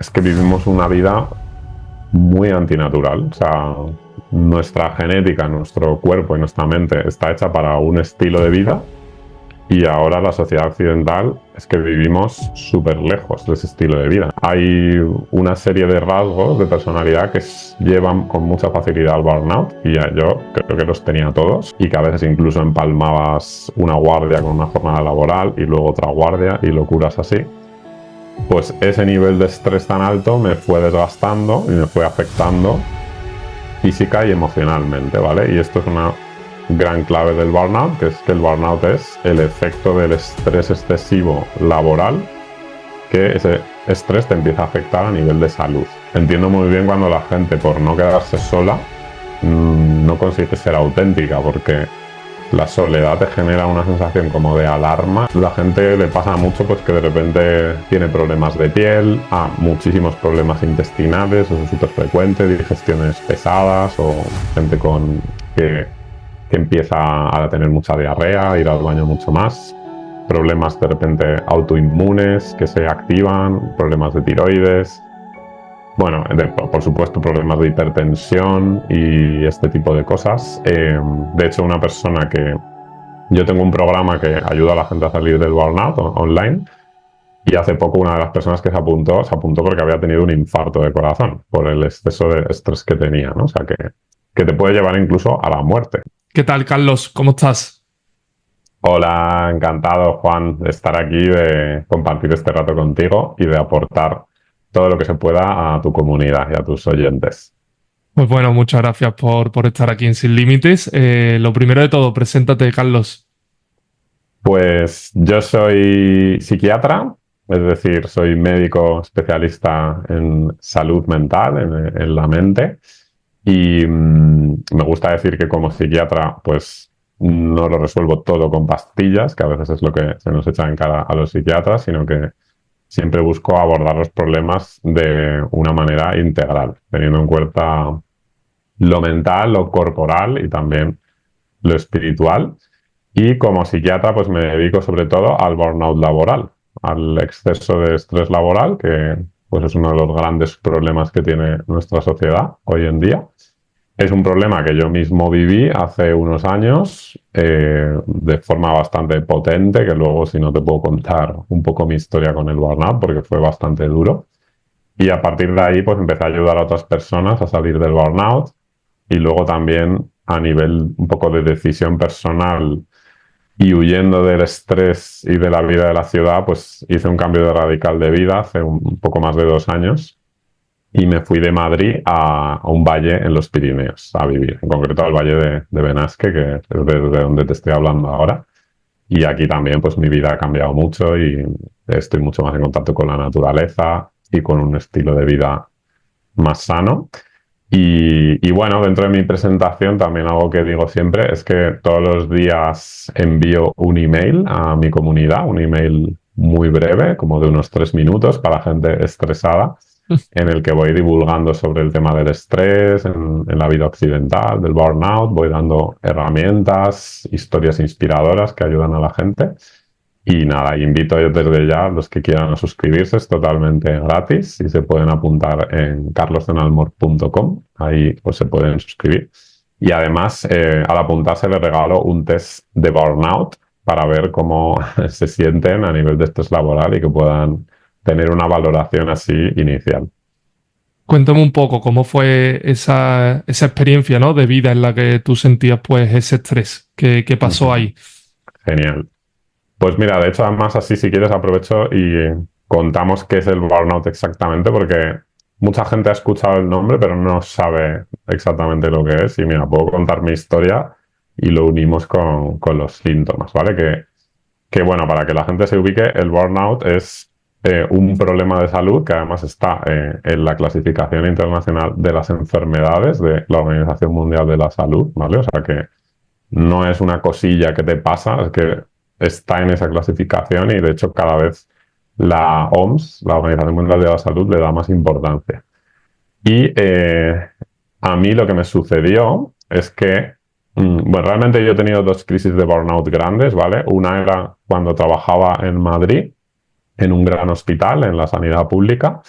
es que vivimos una vida muy antinatural. O sea, nuestra genética, nuestro cuerpo y nuestra mente está hecha para un estilo de vida y ahora la sociedad occidental es que vivimos súper lejos de ese estilo de vida. Hay una serie de rasgos de personalidad que llevan con mucha facilidad al burnout y yo creo que los tenía todos y que a veces incluso empalmabas una guardia con una jornada laboral y luego otra guardia y locuras así. Pues ese nivel de estrés tan alto me fue desgastando y me fue afectando física y emocionalmente, ¿vale? Y esto es una gran clave del burnout, que es que el burnout es el efecto del estrés excesivo laboral, que ese estrés te empieza a afectar a nivel de salud. Entiendo muy bien cuando la gente, por no quedarse sola, no consigue ser auténtica, porque la soledad te genera una sensación como de alarma. La gente le pasa mucho pues que de repente tiene problemas de piel, muchísimos problemas intestinales, eso es súper frecuente, digestiones pesadas o gente que empieza a tener mucha diarrea, ir al baño mucho más, problemas de repente autoinmunes que se activan, problemas de tiroides, bueno, por supuesto problemas de hipertensión y este tipo de cosas. De hecho, una persona que yo tengo un programa que ayuda a la gente a salir del burnout online y hace poco una de las personas que se apuntó porque había tenido un infarto de corazón por el exceso de estrés que tenía, ¿no? O sea, que te puede llevar incluso a la muerte. ¿Qué tal, Carlos? ¿Cómo estás? Hola, encantado, Juan, de estar aquí, de compartir este rato contigo y de aportar todo lo que se pueda a tu comunidad y a tus oyentes. Pues bueno, muchas gracias por estar aquí en Sin Límites. Lo primero de todo, preséntate, Carlos. Pues yo soy psiquiatra, es decir, soy médico especialista en salud mental, en la mente, y me gusta decir que como psiquiatra, pues no lo resuelvo todo con pastillas, que a veces es lo que se nos echa en cara a los psiquiatras, sino que siempre busco abordar los problemas de una manera integral, teniendo en cuenta lo mental, lo corporal y también lo espiritual. Y como psiquiatra, pues me dedico sobre todo al burnout laboral, al exceso de estrés laboral, que pues es uno de los grandes problemas que tiene nuestra sociedad hoy en día. Es un problema que yo mismo viví hace unos años de forma bastante potente, que luego si no te puedo contar un poco mi historia con el burnout, porque fue bastante duro. Y a partir de ahí, pues empecé a ayudar a otras personas a salir del burnout y luego también a nivel un poco de decisión personal y huyendo del estrés y de la vida de la ciudad, pues hice un cambio de radical de vida hace un poco más de 2 años y me fui de Madrid a un valle en los Pirineos a vivir, en concreto al valle de Benasque, que es de donde te estoy hablando ahora. Y aquí también pues mi vida ha cambiado mucho y estoy mucho más en contacto con la naturaleza y con un estilo de vida más sano. Y bueno, dentro de mi presentación también algo que digo siempre es que todos los días envío un email a mi comunidad, un email muy breve, como de unos 3 minutos para gente estresada, en el que voy divulgando sobre el tema del estrés en la vida occidental, del burnout, voy dando herramientas, historias inspiradoras que ayudan a la gente. Y nada, invito desde ya a los que quieran a suscribirse, es totalmente gratis y se pueden apuntar en carlosdenalmor.com, ahí pues se pueden suscribir. Y además, al apuntarse les regalo un test de burnout para ver cómo se sienten a nivel de estrés laboral y que puedan tener una valoración así inicial. Cuéntame un poco cómo fue esa experiencia, ¿no?, de vida en la que tú sentías pues ese estrés. ¿Qué pasó ahí? Genial. Pues mira, de hecho, además, así si quieres aprovecho y contamos qué es el burnout exactamente, porque mucha gente ha escuchado el nombre, pero no sabe exactamente lo que es. Y mira, puedo contar mi historia y lo unimos con los síntomas, ¿vale? Que bueno, para que la gente se ubique, el burnout es un problema de salud que además está en la clasificación internacional de las enfermedades de la Organización Mundial de la Salud, ¿vale? O sea que no es una cosilla que te pasa, es que está en esa clasificación y de hecho cada vez la OMS, la Organización Mundial de la Salud, le da más importancia. Y a mí lo que me sucedió es que, bueno, realmente yo he tenido 2 crisis de burnout grandes, ¿vale? Una era cuando trabajaba en Madrid, en un gran hospital, en la sanidad pública,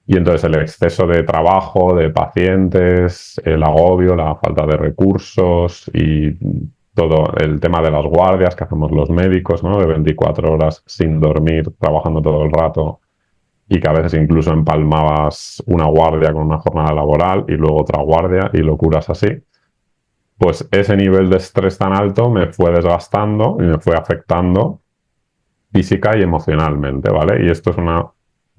Y entonces el exceso de trabajo, de pacientes, el agobio, la falta de recursos y todo el tema de las guardias que hacemos los médicos, ¿no? De 24 horas sin dormir, trabajando todo el rato y que a veces incluso empalmabas una guardia con una jornada laboral y luego otra guardia y locuras así. Pues ese nivel de estrés tan alto me fue desgastando y me fue afectando física y emocionalmente, ¿vale? Y esto es una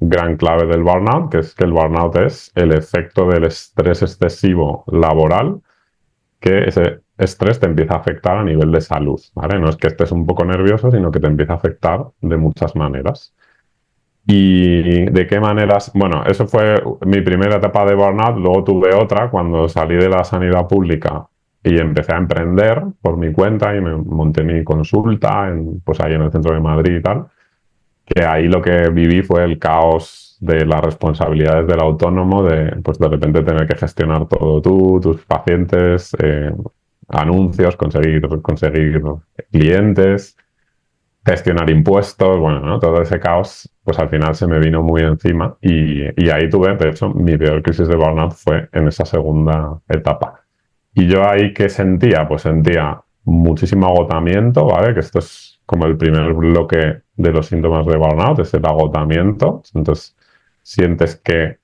gran clave del burnout, que es que el burnout es el efecto del estrés excesivo laboral, que ese estrés te empieza a afectar a nivel de salud, ¿vale? No es que estés un poco nervioso, sino que te empieza a afectar de muchas maneras. ¿Y de qué maneras? Bueno, eso fue mi primera etapa de burnout. Luego tuve otra cuando salí de la sanidad pública y empecé a emprender por mi cuenta y me monté mi consulta pues ahí en el centro de Madrid y tal. Que ahí lo que viví fue el caos de las responsabilidades del autónomo, pues de repente tener que gestionar todo tú, tus pacientes, anuncios, conseguir clientes, gestionar impuestos, bueno, ¿no? Todo ese caos, pues al final se me vino muy encima y ahí tuve, de hecho, mi peor crisis de burnout fue en esa segunda etapa. Y yo ahí, ¿qué sentía? Pues sentía muchísimo agotamiento, ¿vale? Que esto es como el primer bloque de los síntomas de burnout, es el agotamiento. Entonces, sientes que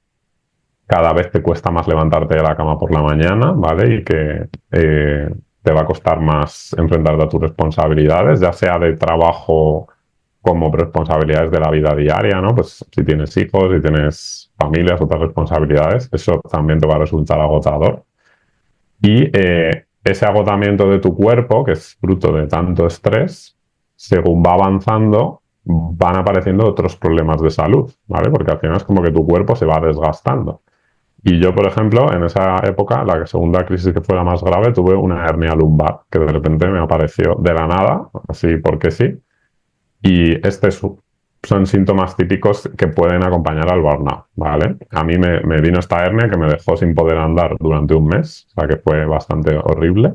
cada vez te cuesta más levantarte de la cama por la mañana, ¿vale? Y que te va a costar más enfrentarte a tus responsabilidades, ya sea de trabajo como responsabilidades de la vida diaria, ¿no? Pues si tienes hijos, si tienes familias, otras responsabilidades, eso también te va a resultar agotador. Y ese agotamiento de tu cuerpo, que es fruto de tanto estrés, según va avanzando, van apareciendo otros problemas de salud, ¿vale? Porque al final es como que tu cuerpo se va desgastando. Y yo, por ejemplo, en esa época, la segunda crisis que fue la más grave, tuve una hernia lumbar, que de repente me apareció de la nada, así porque sí. Y son síntomas típicos que pueden acompañar al burnout, ¿vale? A mí me vino esta hernia que me dejó sin poder andar durante un mes, o sea que fue bastante horrible.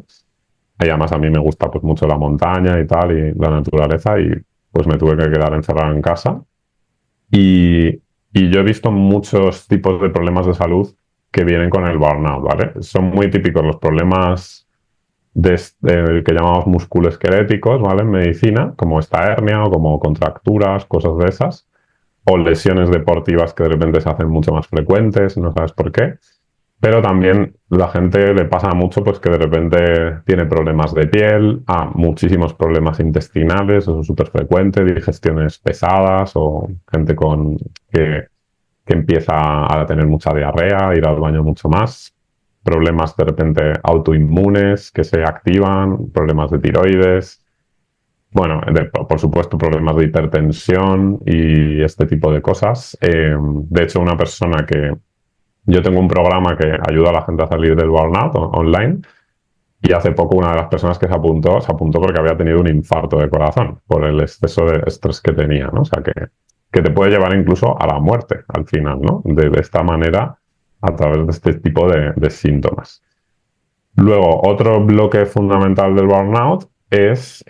Y además a mí me gusta pues mucho la montaña y tal, y la naturaleza, y pues me tuve que quedar encerrado en casa. Y, y yo he visto muchos tipos de problemas de salud que vienen con el burnout, ¿vale? Son muy típicos los problemas que llamamos musculoesqueléticos, ¿vale? En medicina, como esta hernia o como contracturas, cosas de esas, o lesiones deportivas que de repente se hacen mucho más frecuentes, no sabes por qué. Pero también la gente le pasa mucho pues que de repente tiene problemas de piel, muchísimos problemas intestinales, eso es súper frecuente, digestiones pesadas o gente que empieza a tener mucha diarrea, a ir al baño mucho más, problemas de repente autoinmunes que se activan, problemas de tiroides, bueno, por supuesto problemas de hipertensión y este tipo de cosas. De hecho, una persona que yo tengo un programa que ayuda a la gente a salir del burnout online y hace poco una de las personas que se apuntó porque había tenido un infarto de corazón por el exceso de estrés que tenía, ¿no? O sea, que te puede llevar incluso a la muerte al final, ¿no? De esta manera, a través de este tipo de síntomas. Luego, otro bloque fundamental del burnout es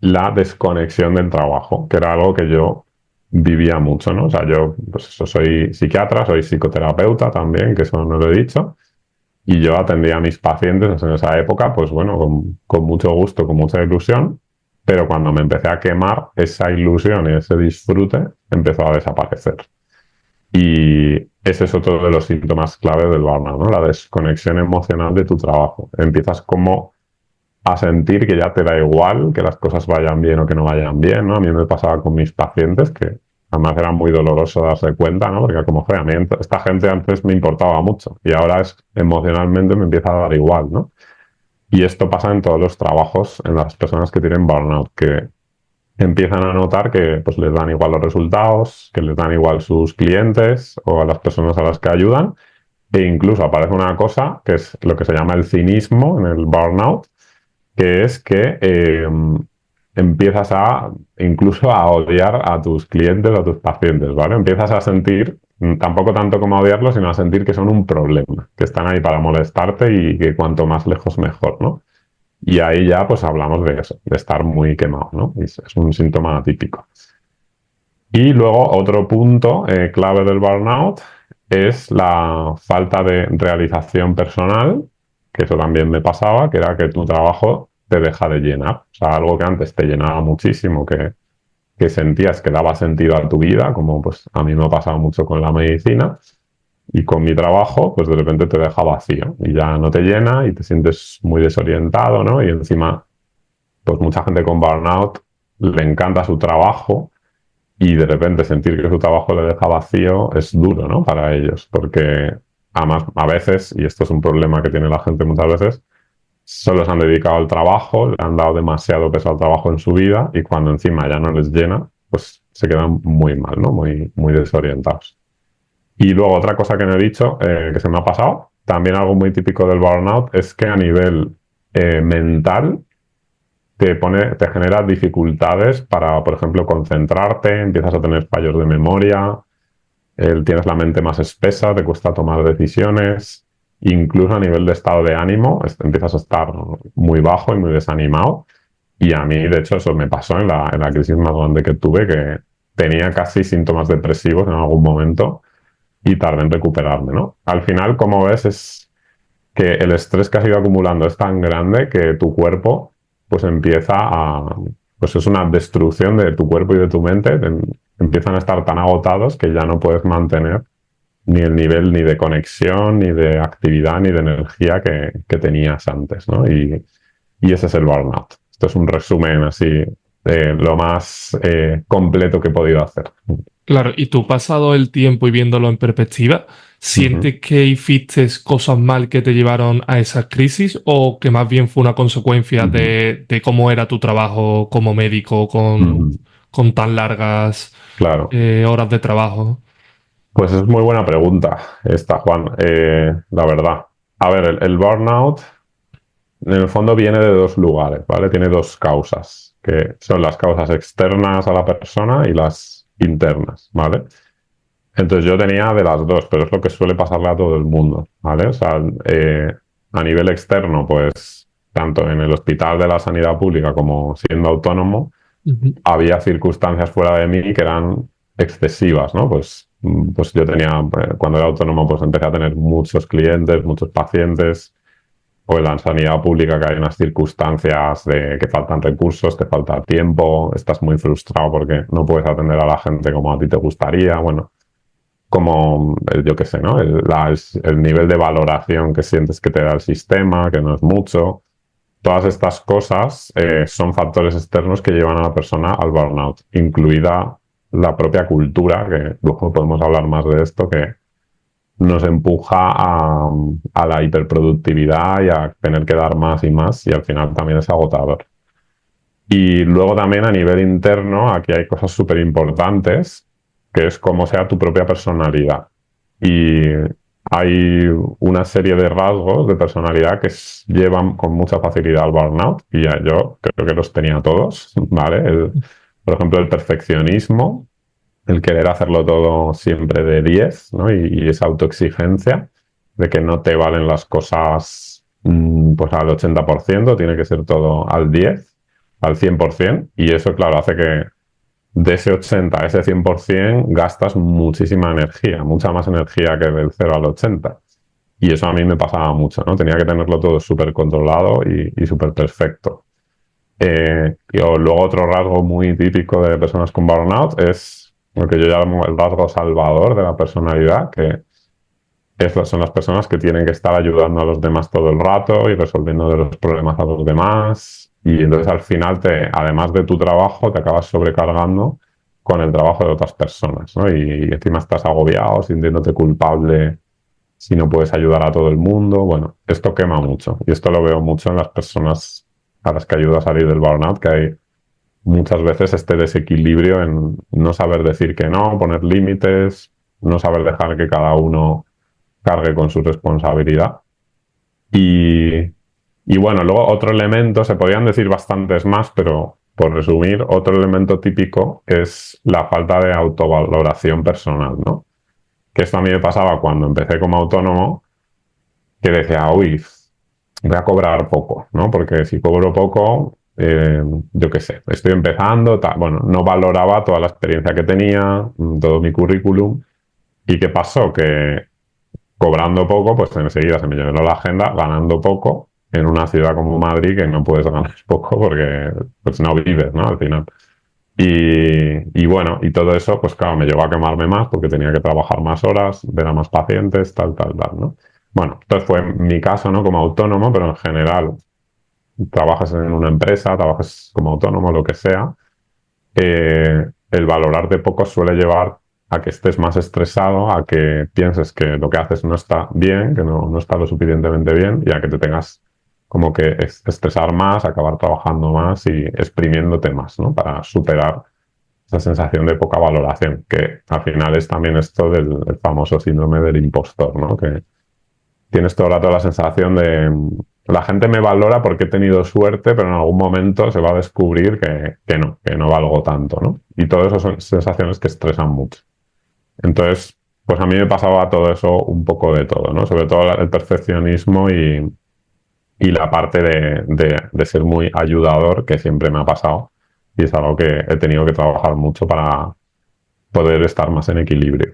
la desconexión del trabajo, que era algo que yo vivía mucho, ¿no? O sea, yo, pues eso, soy psiquiatra, soy psicoterapeuta también, que eso no lo he dicho, y yo atendía a mis pacientes en esa época, pues bueno, con mucho gusto, con mucha ilusión, pero cuando me empecé a quemar, esa ilusión y ese disfrute empezó a desaparecer. Y ese es otro de los síntomas clave del burnout, ¿no? La desconexión emocional de tu trabajo. Empiezas como a sentir que ya te da igual que las cosas vayan bien o que no vayan bien, ¿no? A mí me pasaba con mis pacientes que además era muy doloroso darse cuenta, ¿no? Porque como, joder, a mí esta gente antes me importaba mucho y ahora emocionalmente me empieza a dar igual, ¿no? Y esto pasa en todos los trabajos, en las personas que tienen burnout, que empiezan a notar que pues, les dan igual los resultados, que les dan igual sus clientes o a las personas a las que ayudan. E incluso aparece una cosa que es lo que se llama el cinismo en el burnout, que es que empiezas incluso a odiar a tus clientes o a tus pacientes, ¿vale? Empiezas a sentir, tampoco tanto como a odiarlos, sino a sentir que son un problema, que están ahí para molestarte y que cuanto más lejos mejor, ¿no? Y ahí ya pues hablamos de eso, de estar muy quemado, ¿no? Es un síntoma típico. Y luego otro punto clave del burnout es la falta de realización personal, que eso también me pasaba, que era que tu trabajo te deja de llenar. O sea, algo que antes te llenaba muchísimo, que sentías que daba sentido a tu vida, como pues a mí me ha pasado mucho con la medicina, y con mi trabajo, pues de repente te deja vacío y ya no te llena y te sientes muy desorientado, ¿no? Y encima, pues mucha gente con burnout le encanta su trabajo y de repente sentir que su trabajo le deja vacío es duro, ¿no? Para ellos, porque además a veces, y esto es un problema que tiene la gente muchas veces, solo se han dedicado al trabajo, le han dado demasiado peso al trabajo en su vida y cuando encima ya no les llena, pues se quedan muy mal, ¿no? Muy, muy desorientados. Y luego otra cosa que no he dicho, que se me ha pasado, también algo muy típico del burnout, es que a nivel mental te genera dificultades para, por ejemplo, concentrarte, empiezas a tener fallos de memoria, tienes la mente más espesa, te cuesta tomar decisiones, incluso a nivel de estado de ánimo, empiezas a estar muy bajo y muy desanimado. Y a mí, de hecho, eso me pasó en la crisis más grande que tuve, que tenía casi síntomas depresivos en algún momento y tardé en recuperarme, ¿no? Al final, como ves, es que el estrés que has ido acumulando es tan grande que tu cuerpo pues empieza a... pues es una destrucción de tu cuerpo y de tu mente. Empiezan a estar tan agotados que ya no puedes mantener ni el nivel ni de conexión, ni de actividad, ni de energía que tenías antes, ¿no? Y ese es el burnout. Esto es un resumen así de lo más completo que he podido hacer. Claro, y tú pasado el tiempo y viéndolo en perspectiva, Ujú, ¿sientes que hiciste cosas mal que te llevaron a esas crisis o que más bien fue una consecuencia ujú, de cómo era tu trabajo como médico ujú. con tan largas Claro. horas de trabajo? Pues es muy buena pregunta esta, Juan. La verdad. A ver, el burnout en el fondo viene de dos lugares, ¿vale? Tiene dos causas, que son las causas externas a la persona y las internas, ¿vale? Entonces yo tenía de las dos, pero es lo que suele pasarle a todo el mundo, ¿vale? O sea, a nivel externo, pues tanto en el hospital de la sanidad pública como siendo autónomo, Ujú. había circunstancias fuera de mí que eran excesivas, ¿no? Pues, pues yo tenía, cuando era autónomo, pues empecé a tener muchos clientes, muchos pacientes, o en la sanidad pública que hay unas circunstancias de que faltan recursos, te falta tiempo, estás muy frustrado porque no puedes atender a la gente como a ti te gustaría, bueno, como, yo qué sé, ¿no? El nivel de valoración que sientes que te da el sistema, que no es mucho. Todas estas cosas son factores externos que llevan a la persona al burnout, incluida la propia cultura, que luego podemos hablar más de esto, que nos empuja a la hiperproductividad y a tener que dar más y más, y al final también es agotador. Y luego también a nivel interno, aquí hay cosas súper importantes, que es cómo sea tu propia personalidad. Y hay una serie de rasgos de personalidad que llevan con mucha facilidad al burnout, y ya yo creo que los tenía todos, ¿vale? Por ejemplo, el perfeccionismo, el querer hacerlo todo siempre de 10, ¿no? Y esa autoexigencia de que no te valen las cosas pues al 80%, tiene que ser todo al 10, al 100%, y eso, claro, hace que de ese 80 a ese 100% gastas muchísima energía, mucha más energía que del 0 al 80. Y eso a mí me pasaba mucho, ¿no? Tenía que tenerlo todo súper controlado y súper perfecto. O luego otro rasgo muy típico de personas con burnout es lo que yo llamo el rasgo salvador de la personalidad, que son las personas que tienen que estar ayudando a los demás todo el rato y resolviendo de los problemas a los demás. Y entonces al final, además de tu trabajo, te acabas sobrecargando con el trabajo de otras personas, ¿no? Y encima estás agobiado, sintiéndote culpable si no puedes ayudar a todo el mundo. Bueno, esto quema mucho. Y esto lo veo mucho en las personas a las que ayudo a salir del burnout, que hay muchas veces este desequilibrio en no saber decir que no, poner límites, no saber dejar que cada uno cargue con su responsabilidad. Y, y bueno, luego otro elemento, se podrían decir bastantes más, pero por resumir, otro elemento típico es la falta de autovaloración personal, ¿no? Que esto a mí me pasaba cuando empecé como autónomo, que decía, uy, voy a cobrar poco, ¿no? Porque si cobro poco, yo qué sé, estoy empezando, bueno, no valoraba toda la experiencia que tenía, todo mi currículum. ¿Y qué pasó? Que cobrando poco, pues enseguida se me llenó la agenda, ganando poco en una ciudad como Madrid que no puedes ganar poco porque pues no vives, ¿no? Al final. Y bueno, y todo eso, pues claro, me llevó a quemarme más porque tenía que trabajar más horas, ver a más pacientes, tal, ¿no? Bueno, entonces fue mi caso, ¿no? Como autónomo, pero en general, trabajas en una empresa, trabajas como autónomo, lo que sea, el valorarte poco suele llevar a que estés más estresado, a que pienses que lo que haces no está bien, que no está lo suficientemente bien, y a que te tengas como que estresar más, acabar trabajando más y exprimiéndote más, ¿no? Para superar esa sensación de poca valoración, que al final es también esto del famoso síndrome del impostor, ¿no? Que tienes todo el rato la sensación de la gente me valora porque he tenido suerte, pero en algún momento se va a descubrir que no valgo tanto, ¿no? Y todo eso son sensaciones que estresan mucho. Entonces, pues a mí me pasaba todo eso un poco de todo, ¿no? Sobre todo el perfeccionismo y la parte de ser muy ayudador, que siempre me ha pasado. Y es algo que he tenido que trabajar mucho para poder estar más en equilibrio.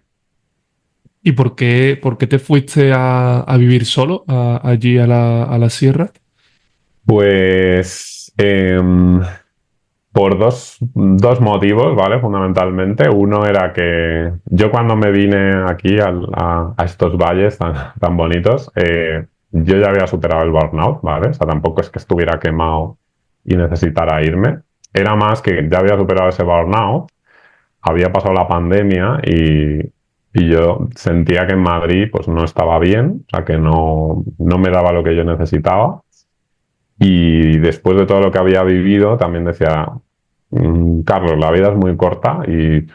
¿Y por qué te fuiste a vivir solo allí a la sierra? Pues por dos motivos, ¿vale? Fundamentalmente. Uno era que yo cuando me vine aquí a estos valles tan bonitos, yo ya había superado el burnout, ¿vale? O sea, tampoco es que estuviera quemado y necesitara irme. Era más que ya había superado ese burnout, había pasado la pandemia y yo sentía que en Madrid pues no estaba bien, o sea, que no me daba lo que yo necesitaba. Y después de todo lo que había vivido, también decía, Carlos, la vida es muy corta y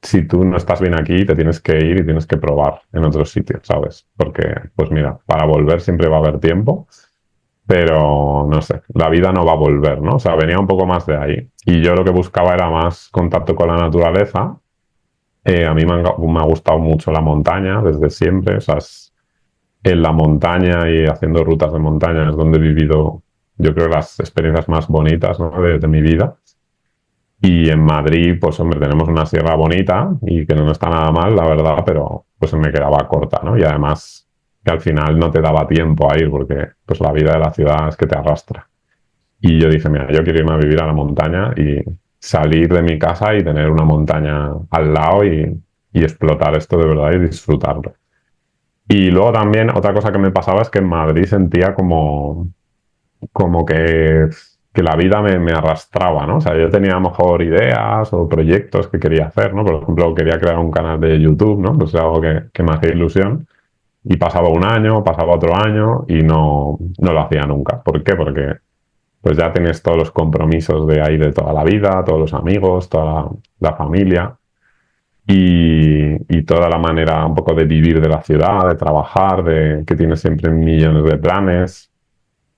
si tú no estás bien aquí, te tienes que ir y tienes que probar en otros sitios, ¿sabes? Porque, pues mira, para volver siempre va a haber tiempo, pero no sé, la vida no va a volver, ¿no? O sea, venía un poco más de ahí. Y yo lo que buscaba era más contacto con la naturaleza. A mí me ha gustado mucho la montaña desde siempre, o sea, en la montaña y haciendo rutas de montaña es donde he vivido, yo creo, las experiencias más bonitas, ¿no? de mi vida. Y en Madrid, pues hombre, tenemos una sierra bonita y que no está nada mal, la verdad, pero pues me quedaba corta, ¿no? Y además que al final no te daba tiempo a ir porque pues la vida de la ciudad es que te arrastra. Y yo dije, mira, yo quiero irme a vivir a la montaña y salir de mi casa y tener una montaña al lado y explotar esto de verdad y disfrutarlo. Y luego también otra cosa que me pasaba es que en Madrid sentía como que la vida me arrastraba, ¿no? O sea, yo tenía a lo mejor ideas o proyectos que quería hacer, ¿no? Por ejemplo, quería crear un canal de YouTube, ¿no? Pues es algo que me hacía ilusión. Y pasaba un año, pasaba otro año y no lo hacía nunca. ¿Por qué? Porque pues ya tienes todos los compromisos de ahí de toda la vida, todos los amigos, toda la familia y toda la manera un poco de vivir de la ciudad, de trabajar, de que tienes siempre millones de planes.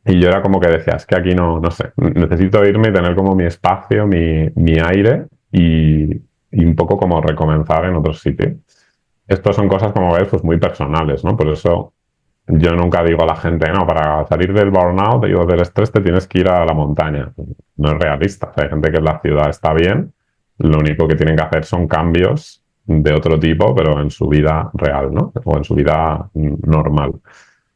Y yo era como que decía, es que aquí no sé, necesito irme y tener como mi espacio, mi aire y un poco como recomenzar en otro sitio. Estos son cosas, como ves, pues muy personales, ¿no? Por eso yo nunca digo a la gente, no, para salir del burnout y del estrés te tienes que ir a la montaña. No es realista. O sea, hay gente que en la ciudad está bien, lo único que tienen que hacer son cambios de otro tipo, pero en su vida real, ¿no? O en su vida normal.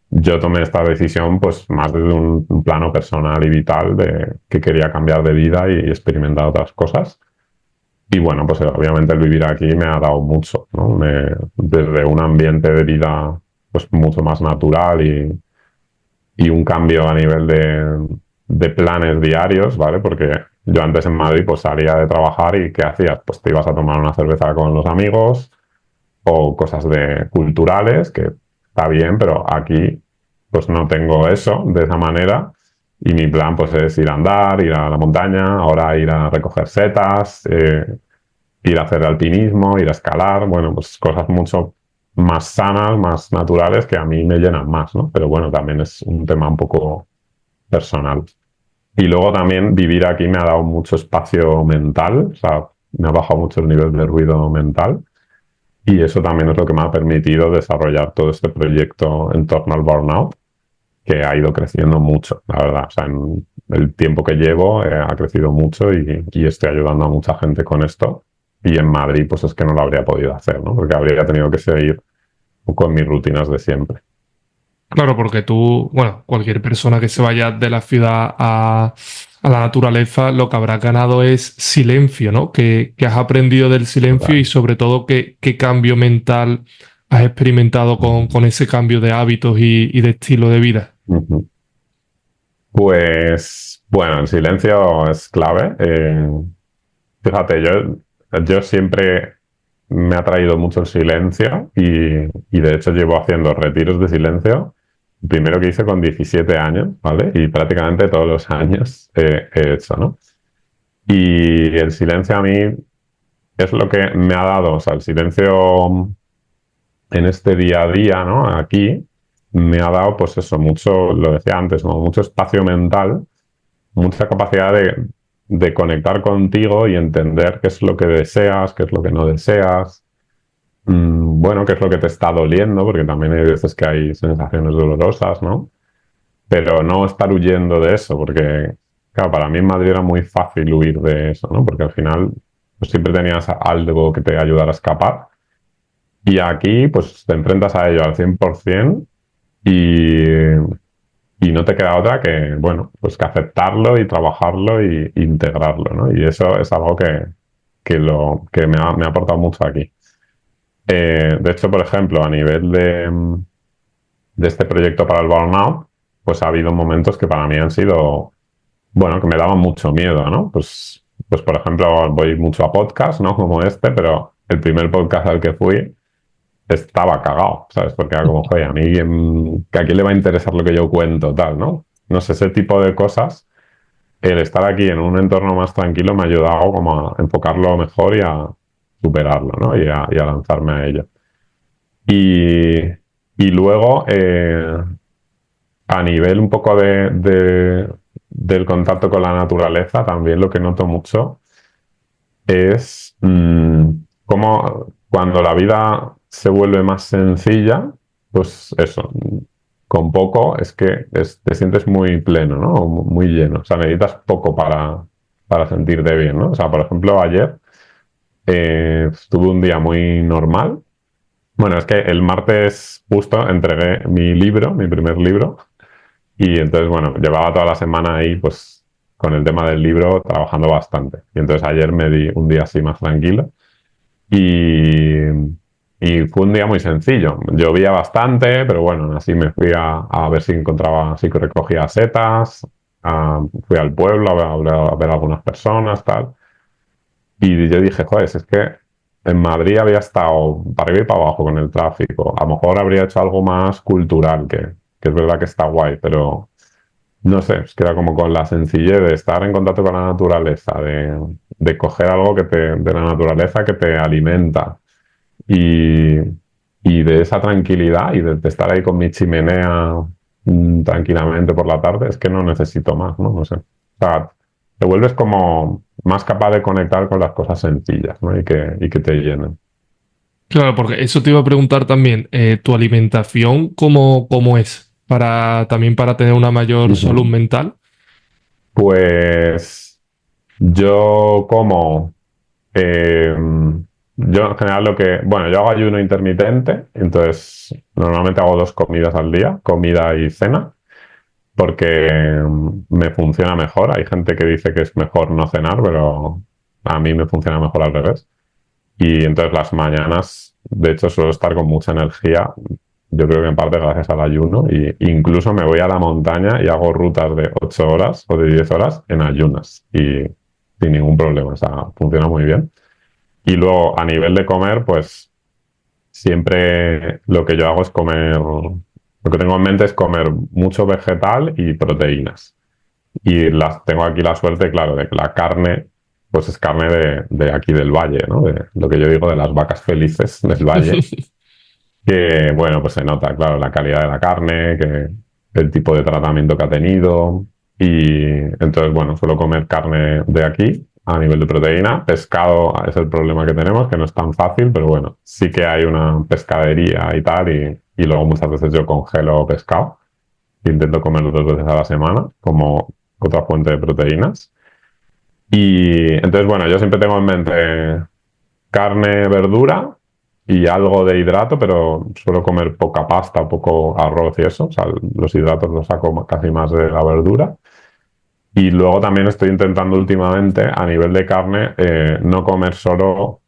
Yo tomé esta decisión pues más desde un plano personal y vital de que quería cambiar de vida y experimentar otras cosas. Y bueno, pues obviamente el vivir aquí me ha dado mucho, ¿no? Desde un ambiente de vida pues mucho más natural y un cambio a nivel de planes diarios, ¿vale? Porque yo antes en Madrid pues salía de trabajar y ¿qué hacías? Pues te ibas a tomar una cerveza con los amigos o cosas culturales, que está bien, pero aquí pues no tengo eso de esa manera y mi plan pues es ir a andar, ir a la montaña, ahora ir a recoger setas, ir a hacer alpinismo, ir a escalar, bueno, pues cosas mucho más sanas, más naturales que a mí me llenan más, ¿no? Pero bueno, también es un tema un poco personal. Y luego también vivir aquí me ha dado mucho espacio mental, o sea, me ha bajado mucho el nivel de ruido mental. Y eso también es lo que me ha permitido desarrollar todo este proyecto en torno al burnout, que ha ido creciendo mucho, la verdad. O sea, el tiempo que llevo ha crecido mucho y estoy ayudando a mucha gente con esto. Y en Madrid, pues es que no lo habría podido hacer, ¿no? Porque habría tenido que seguir con mis rutinas de siempre. Claro, porque tú, bueno, cualquier persona que se vaya de la ciudad a la naturaleza, lo que habrás ganado es silencio, ¿no? Que has aprendido del silencio y Total. sobre todo qué cambio mental has experimentado con ese cambio de hábitos y de estilo de vida. Ujú. Pues bueno, el silencio es clave. Fíjate, yo siempre me ha traído mucho el silencio y de hecho llevo haciendo retiros de silencio. El primero que hice con 17 años, ¿vale? Y prácticamente todos los años he hecho, ¿no? Y el silencio a mí es lo que me ha dado, o sea, el silencio en este día a día, ¿no? Aquí me ha dado, pues eso, mucho, lo decía antes, ¿no? Mucho espacio mental, mucha capacidad de conectar contigo y entender qué es lo que deseas, qué es lo que no deseas, bueno, qué es lo que te está doliendo, porque también hay veces que hay sensaciones dolorosas, ¿no? Pero no estar huyendo de eso, porque, claro, para mí en Madrid era muy fácil huir de eso, ¿no? Porque al final pues, siempre tenías algo que te ayudara a escapar. Y aquí, pues te enfrentas a ello al 100% y, y no te queda otra que, bueno, pues que aceptarlo y trabajarlo y integrarlo, ¿no? Y eso es algo que me ha aportado mucho aquí. De hecho, por ejemplo, a nivel de este proyecto para el burnout, pues ha habido momentos que para mí han sido, bueno, que me daban mucho miedo, ¿no? Pues por ejemplo, voy mucho a podcast, ¿no? Como este, pero el primer podcast al que fui estaba cagado, ¿sabes? Porque era como, joder, a mí, que a quién le va a interesar lo que yo cuento, tal, ¿no? No sé, ese tipo de cosas, el estar aquí en un entorno más tranquilo me ha ayudado como a enfocarlo mejor y a superarlo, ¿no? Y a lanzarme a ello. Y, y luego, a nivel un poco del contacto con la naturaleza, también lo que noto mucho es cómo cuando la vida se vuelve más sencilla, pues eso, con poco es que te sientes muy pleno, ¿no? Muy lleno. O sea, necesitas poco para sentirte bien, ¿no? O sea, por ejemplo, ayer tuve un día muy normal. Bueno, es que el martes justo entregué mi libro, mi primer libro, y entonces, bueno, llevaba toda la semana ahí, pues, con el tema del libro, trabajando bastante. Y entonces ayer me di un día así más tranquilo. Y, y fue un día muy sencillo. Llovía bastante, pero bueno, así me fui a ver si encontraba, si recogía setas. Fui al pueblo a ver a algunas personas, tal. Y yo dije, joder, es que en Madrid había estado para arriba y para abajo con el tráfico. A lo mejor habría hecho algo más cultural, que es verdad que está guay, pero no sé, es que era como con la sencillez de estar en contacto con la naturaleza, de coger algo de la naturaleza que te alimenta y, y de esa tranquilidad y de estar ahí con mi chimenea tranquilamente por la tarde, es que no necesito más, ¿no? No sé. O sea, te vuelves como más capaz de conectar con las cosas sencillas, ¿no? Y que te llenen. Claro, porque eso te iba a preguntar también, ¿tu alimentación cómo es? También para tener una mayor salud Ujú. mental. Pues yo como Eh, yo en general bueno, yo hago ayuno intermitente, entonces normalmente hago 2 comidas al día, comida y cena, porque me funciona mejor. Hay gente que dice que es mejor no cenar, pero a mí me funciona mejor al revés. Y entonces las mañanas, de hecho, suelo estar con mucha energía. Yo creo que en parte gracias al ayuno. Y incluso me voy a la montaña y hago rutas de 8 horas o de 10 horas en ayunas. Y sin ningún problema. O sea, funciona muy bien. Y luego, a nivel de comer, pues siempre lo que yo hago es comer, lo que tengo en mente es comer mucho vegetal y proteínas. Y tengo aquí la suerte, claro, de que la carne, pues es carne de aquí del valle, ¿no? De lo que yo digo de las vacas felices del valle, que, bueno, pues se nota, claro, la calidad de la carne, que el tipo de tratamiento que ha tenido. Y entonces, bueno, suelo comer carne de aquí a nivel de proteína. Pescado es el problema que tenemos, que no es tan fácil, pero bueno, sí que hay una pescadería y tal, y luego muchas veces yo congelo pescado. Intento comerlo 2 veces a la semana, como otra fuente de proteínas. Y entonces, bueno, yo siempre tengo en mente carne, verdura y algo de hidrato, pero suelo comer poca pasta, poco arroz y eso. O sea, los hidratos los saco casi más de la verdura. Y luego también estoy intentando últimamente, a nivel de carne, no comer solo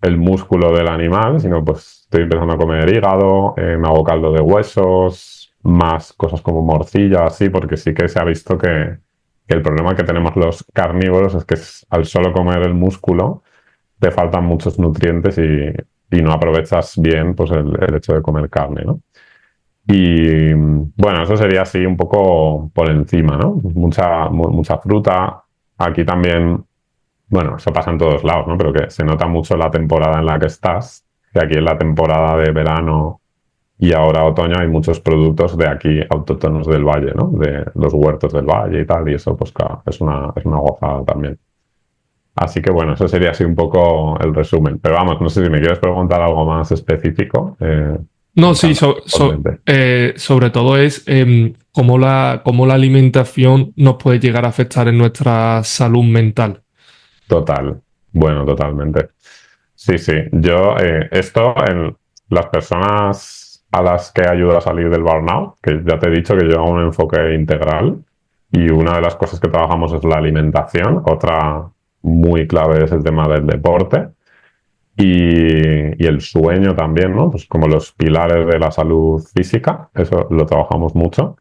el músculo del animal, sino pues estoy empezando a comer hígado, me hago caldo de huesos, más cosas como morcilla, así, porque sí que se ha visto que el problema que tenemos los carnívoros es que al solo comer el músculo te faltan muchos nutrientes y no aprovechas bien pues el hecho de comer carne, ¿no? Y bueno, eso sería así un poco por encima, ¿no? Mucha fruta. Aquí también, bueno, eso pasa en todos lados, ¿no? Pero que se nota mucho la temporada en la que estás. Que aquí en la temporada de verano y ahora otoño hay muchos productos de aquí autóctonos del valle, ¿no? De los huertos del valle y tal. Y eso, pues claro, es una gozada también. Así que bueno, eso sería así un poco el resumen. Pero vamos, no sé si me quieres preguntar algo más específico. Me No, sí, encanta, totalmente. sobre todo es cómo la alimentación nos puede llegar a afectar en nuestra salud mental. Total. Bueno, totalmente. Sí, sí. Yo, esto en las personas a las que ayudo a salir del burnout, que ya te he dicho que yo hago un enfoque integral y una de las cosas que trabajamos es la alimentación. Otra muy clave es el tema del deporte y el sueño también, ¿no? Pues como los pilares de la salud física, eso lo trabajamos mucho.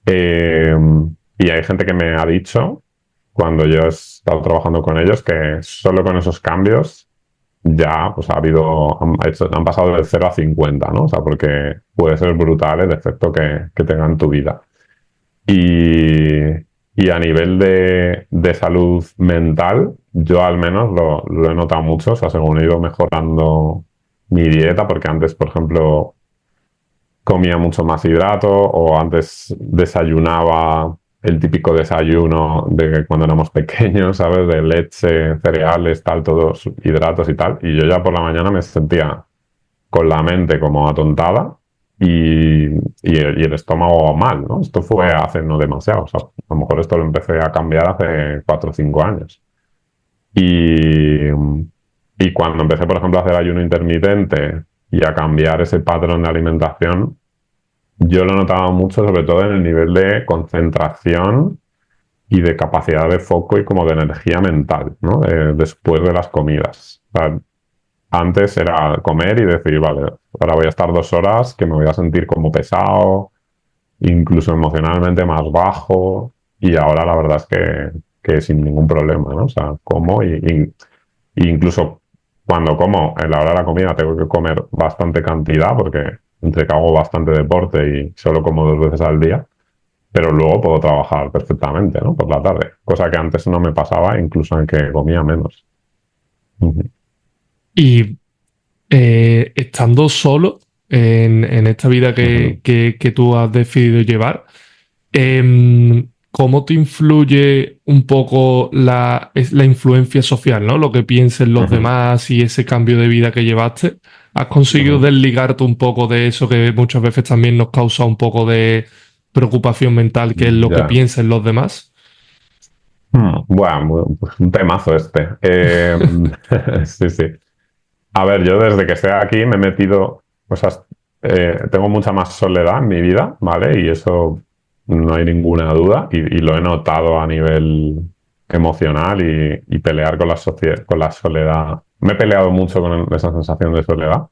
Eh, y hay gente que me ha dicho, cuando yo he estado trabajando con ellos, que solo con esos cambios ya pues han pasado del 0 a 50, ¿no? O sea, porque puede ser brutal el efecto que tenga en tu vida. Y, y a nivel de salud mental, yo al menos lo he notado mucho, o sea, según he ido mejorando mi dieta, porque antes, por ejemplo, comía mucho más hidrato o antes desayunaba el típico desayuno de cuando éramos pequeños, ¿sabes? De leche, cereales, tal, todos hidratos y tal. Y yo ya por la mañana me sentía con la mente como atontada y el estómago mal, ¿no? Esto fue hace no demasiado. O sea, a lo mejor esto lo empecé a cambiar hace 4 o 5 años. Y, y cuando empecé, por ejemplo, a hacer ayuno intermitente y a cambiar ese patrón de alimentación, yo lo notaba mucho, sobre todo en el nivel de concentración y de capacidad de foco y como de energía mental, ¿no? Después de las comidas. O sea, antes era comer y decir, vale, ahora voy a estar 2 horas que me voy a sentir como pesado, incluso emocionalmente más bajo, y ahora la verdad es que sin ningún problema, ¿no? O sea, como y incluso cuando como en la hora de la comida tengo que comer bastante cantidad porque entre que hago bastante deporte y solo como 2 veces al día, pero luego puedo trabajar perfectamente, ¿no? Por la tarde, cosa que antes no me pasaba, incluso en que comía menos. Ujú. Y estando solo en esta vida Ujú. que tú has decidido llevar, ¿cómo te influye un poco la influencia social, ¿no? Lo que piensen los Ujú. demás y ese cambio de vida que llevaste. ¿Has conseguido Ujú. desligarte un poco de eso que muchas veces también nos causa un poco de preocupación mental, que es lo que Ya. piensen los demás? Bueno, pues un temazo este. Sí, sí. A ver, yo desde que estoy aquí me he metido, o sea, tengo mucha más soledad en mi vida, ¿vale? Y eso no hay ninguna duda y lo he notado a nivel emocional y pelear con la soledad. Me he peleado mucho con esa sensación de soledad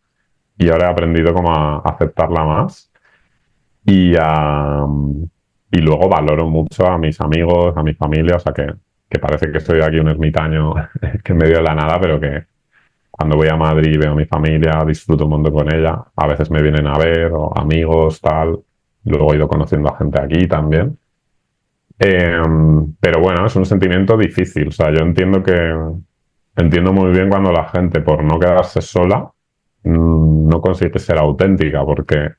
y ahora he aprendido como a aceptarla más y, y luego valoro mucho a mis amigos, a mi familia, o sea que parece que estoy aquí un ermitaño que en medio de la nada, pero que cuando voy a Madrid y veo a mi familia, disfruto un montón con ella. A veces me vienen a ver, o amigos, tal. Luego he ido conociendo a gente aquí también. Eh, pero bueno, es un sentimiento difícil. O sea, yo entiendo muy bien cuando la gente, por no quedarse sola, no consigue ser auténtica, porque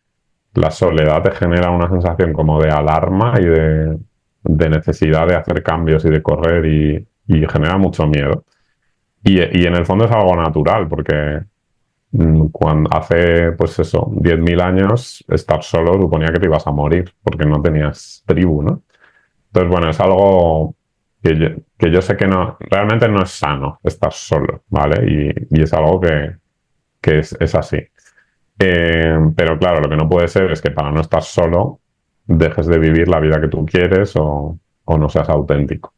la soledad te genera una sensación como de alarma y de necesidad de hacer cambios y de correr y genera mucho miedo. Y en el fondo es algo natural, porque cuando hace, pues eso, 10.000 años, estar solo suponía que te ibas a morir, porque no tenías tribu, ¿no? Entonces, bueno, es algo que yo sé que no, realmente no es sano estar solo, ¿vale? Y es algo que es así. Pero claro, lo que no puede ser es que para no estar solo dejes de vivir la vida que tú quieres o no seas auténtico.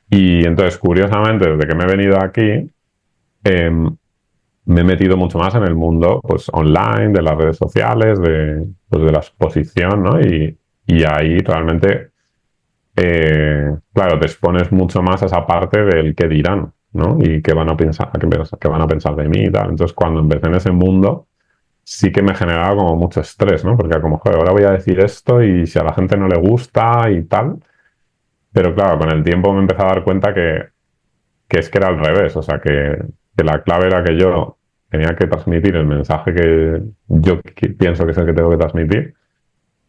Y entonces, curiosamente, desde que me he venido aquí, me he metido mucho más en el mundo pues, online, de las redes sociales, pues, de la exposición, ¿no? Y ahí realmente, claro, te expones mucho más a esa parte del qué dirán, ¿no? Y qué van a pensar, qué van a pensar de mí y tal. Entonces, cuando empecé en ese mundo, sí que me generaba como mucho estrés, ¿no? Porque como, joder, ahora voy a decir esto y si a la gente no le gusta y tal. Pero claro, con el tiempo me empecé a dar cuenta que es que era al revés, o sea, que la clave era que yo tenía que transmitir el mensaje que yo pienso que es el que tengo que transmitir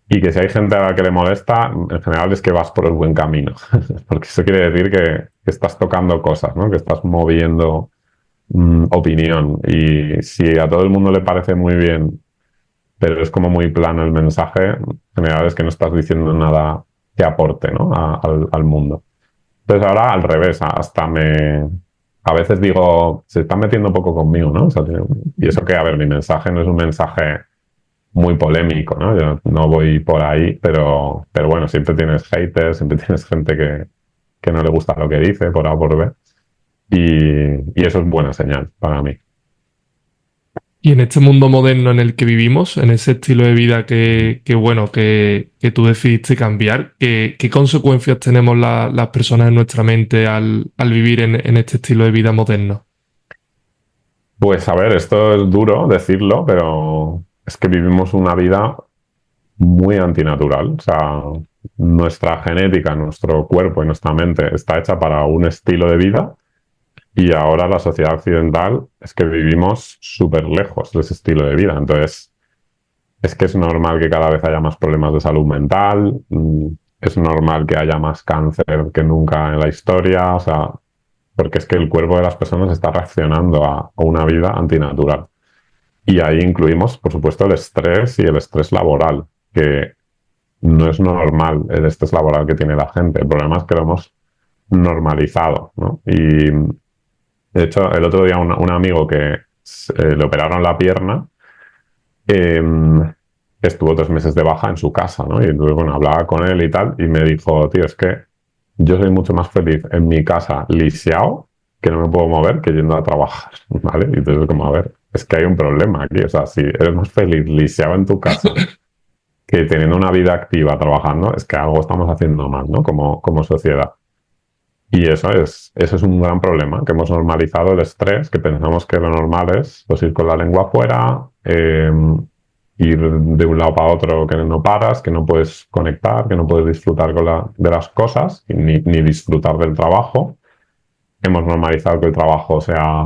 y que si hay gente a la que le molesta, en general es que vas por el buen camino, porque eso quiere decir que estás tocando cosas, ¿no? Que estás moviendo opinión y si a todo el mundo le parece muy bien, pero es como muy plano el mensaje, en general es que no estás diciendo nada que aporte, ¿no? Al mundo. Entonces ahora al revés, hasta a veces digo, se están metiendo un poco conmigo, ¿no? O sea, y eso que, a ver, mi mensaje no es un mensaje muy polémico, ¿no? Yo no voy por ahí, pero bueno, siempre tienes haters, siempre tienes gente que no le gusta lo que dice, por A o por B, y eso es buena señal para mí. Y en este mundo moderno en el que vivimos, en ese estilo de vida que tú decidiste cambiar, ¿qué consecuencias tenemos las personas en nuestra mente al vivir en este estilo de vida moderno? Pues a ver, esto es duro decirlo, pero es que vivimos una vida muy antinatural. O sea, nuestra genética, nuestro cuerpo y nuestra mente está hecha para un estilo de vida y ahora la sociedad occidental es que vivimos súper lejos de ese estilo de vida. Entonces, es que es normal que cada vez haya más problemas de salud mental, es normal que haya más cáncer que nunca en la historia, o sea, porque es que el cuerpo de las personas está reaccionando a una vida antinatural. Y ahí incluimos, por supuesto, el estrés y el estrés laboral, que no es normal el estrés laboral que tiene la gente. El problema es que lo hemos normalizado, ¿no? Y de hecho, el otro día un amigo que le operaron la pierna, eh, estuvo 3 meses de baja en su casa, ¿no? Y entonces, bueno, hablaba con él y tal, y me dijo, tío, es que yo soy mucho más feliz en mi casa lisiado, que no me puedo mover, que yendo a trabajar, ¿vale? Y entonces, como, a ver, es que hay un problema aquí, o sea, si eres más feliz lisiado en tu casa que teniendo una vida activa trabajando, es que algo estamos haciendo mal, ¿no? Como sociedad. Y eso es un gran problema, que hemos normalizado el estrés, que pensamos que lo normal es pues, ir con la lengua afuera, ir de un lado para otro que no paras, que no puedes conectar, que no puedes disfrutar de las cosas, ni disfrutar del trabajo. Hemos normalizado que el trabajo sea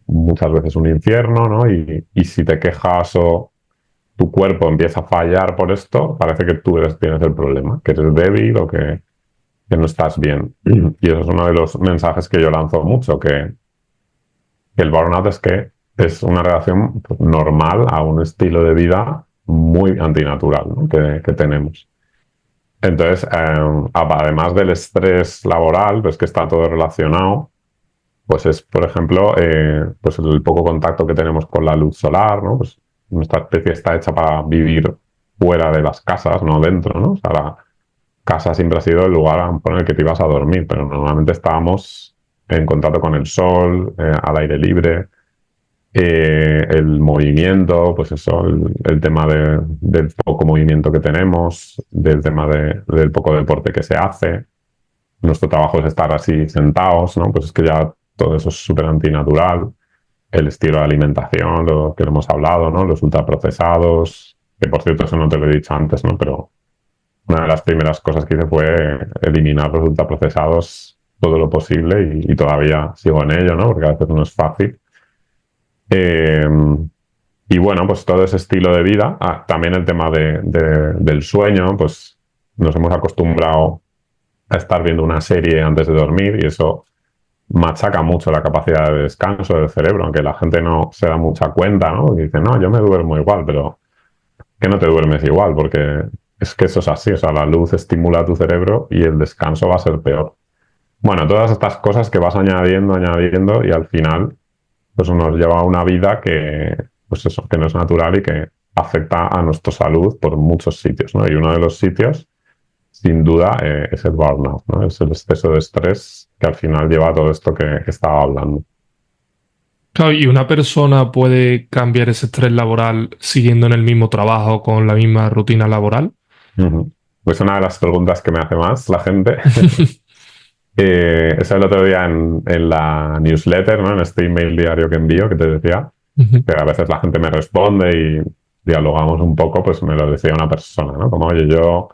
muchas veces un infierno, ¿no? Y si te quejas o tu cuerpo empieza a fallar por esto, parece que tú tienes el problema, que eres débil o que no estás bien. Y eso es uno de los mensajes que yo lanzo mucho, que el burnout es que es una reacción normal a un estilo de vida muy antinatural, ¿no? que tenemos. Entonces, además del estrés laboral, pues que está todo relacionado, pues es, por ejemplo, pues el poco contacto que tenemos con la luz solar, ¿no? Pues nuestra especie está hecha para vivir fuera de las casas, no dentro, ¿no? O sea, la casa siempre ha sido el lugar por el que te ibas a dormir, pero normalmente estábamos en contacto con el sol, al aire libre, el movimiento, pues eso, el tema del poco movimiento que tenemos, del tema del poco deporte que se hace. Nuestro trabajo es estar así sentados, ¿no? Pues es que ya todo eso es súper antinatural. El estilo de alimentación, lo que hemos hablado, ¿no? Los ultraprocesados, que por cierto eso no te lo he dicho antes, ¿no? Pero una de las primeras cosas que hice fue eliminar los ultraprocesados todo lo posible y todavía sigo en ello, ¿no? Porque a veces no es fácil. Eh, y bueno, pues todo ese estilo de vida, también el tema del sueño, pues nos hemos acostumbrado a estar viendo una serie antes de dormir y eso machaca mucho la capacidad de descanso del cerebro, aunque la gente no se da mucha cuenta, ¿no? Y dice, no, yo me duermo igual, pero que no te duermes igual, porque es que eso es así, o sea, la luz estimula tu cerebro y el descanso va a ser peor. Bueno, todas estas cosas que vas añadiendo y al final pues nos lleva a una vida que, pues eso, que no es natural y que afecta a nuestra salud por muchos sitios, ¿no? Y uno de los sitios, sin duda, es el burnout, ¿no? Es el exceso de estrés que al final lleva a todo esto que estaba hablando. Claro, y una persona puede cambiar ese estrés laboral siguiendo en el mismo trabajo con la misma rutina laboral. Uh-huh. Pues una de las preguntas que me hace más la gente. Eso el otro día en la newsletter, ¿no? En este email diario que envío, que te decía, que a veces la gente me responde y dialogamos un poco, pues me lo decía una persona, ¿no? Como, oye, yo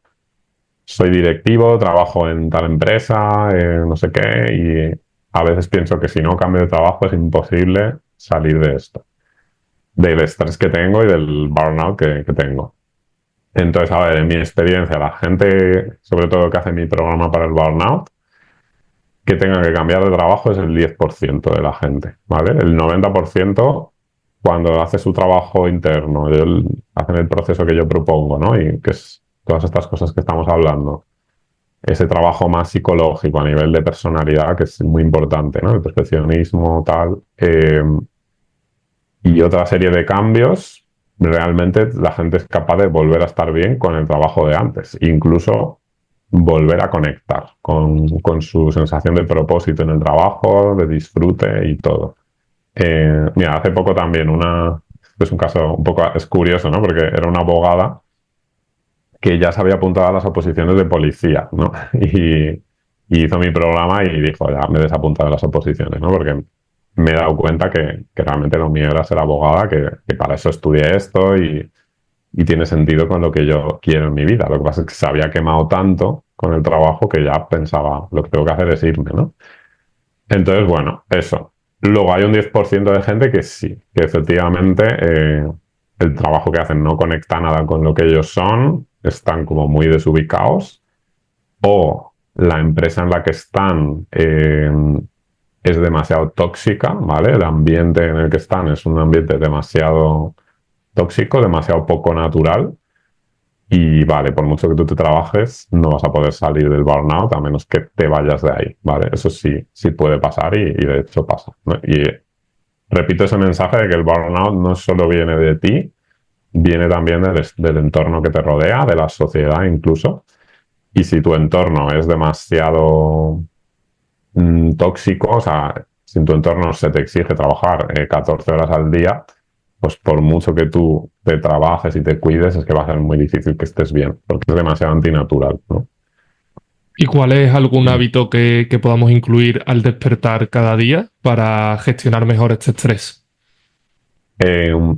soy directivo, trabajo en tal empresa, no sé qué, y a veces pienso que si no cambio de trabajo es imposible salir de esto, del estrés que tengo y del burnout que tengo. Entonces, a ver, en mi experiencia, la gente, sobre todo que hace mi programa para el burnout, que tenga que cambiar de trabajo es el 10% de la gente, ¿vale? El 90% cuando hace su trabajo interno, hacen el proceso que yo propongo, ¿no? Y que es todas estas cosas que estamos hablando. Ese trabajo más psicológico a nivel de personalidad, que es muy importante, ¿no? El perfeccionismo, tal. Y otra serie de cambios, realmente la gente es capaz de volver a estar bien con el trabajo de antes. Incluso volver a conectar con su sensación de propósito en el trabajo, de disfrute y todo. Mira, hace poco también es un caso un poco, es curioso, ¿no? Porque era una abogada que ya se había apuntado a las oposiciones de policía, ¿no? Y hizo mi programa y dijo, ya me he desapuntado de las oposiciones, ¿no? Porque me he dado cuenta que realmente lo mío era ser abogada, que para eso estudié esto y tiene sentido con lo que yo quiero en mi vida. Lo que pasa es que se había quemado tanto con el trabajo que ya pensaba, lo que tengo que hacer es irme, ¿no? Entonces, bueno, eso. Luego hay un 10% de gente que sí, que efectivamente el trabajo que hacen no conecta nada con lo que ellos son, están como muy desubicados, o la empresa en la que están es demasiado tóxica, ¿vale? El ambiente en el que están es un ambiente demasiado tóxico, demasiado poco natural. Y vale, por mucho que tú te trabajes, no vas a poder salir del burnout a menos que te vayas de ahí, ¿vale? Eso sí, sí puede pasar y de hecho pasa, ¿no? Y repito ese mensaje de que el burnout no solo viene de ti, viene también del entorno que te rodea, de la sociedad incluso. Y si tu entorno es demasiado tóxico, o sea, si en tu entorno se te exige trabajar 14 horas al día, pues por mucho que tú te trabajes y te cuides, es que va a ser muy difícil que estés bien, porque es demasiado antinatural, ¿no? ¿Y cuál es algún hábito que podamos incluir al despertar cada día para gestionar mejor este estrés?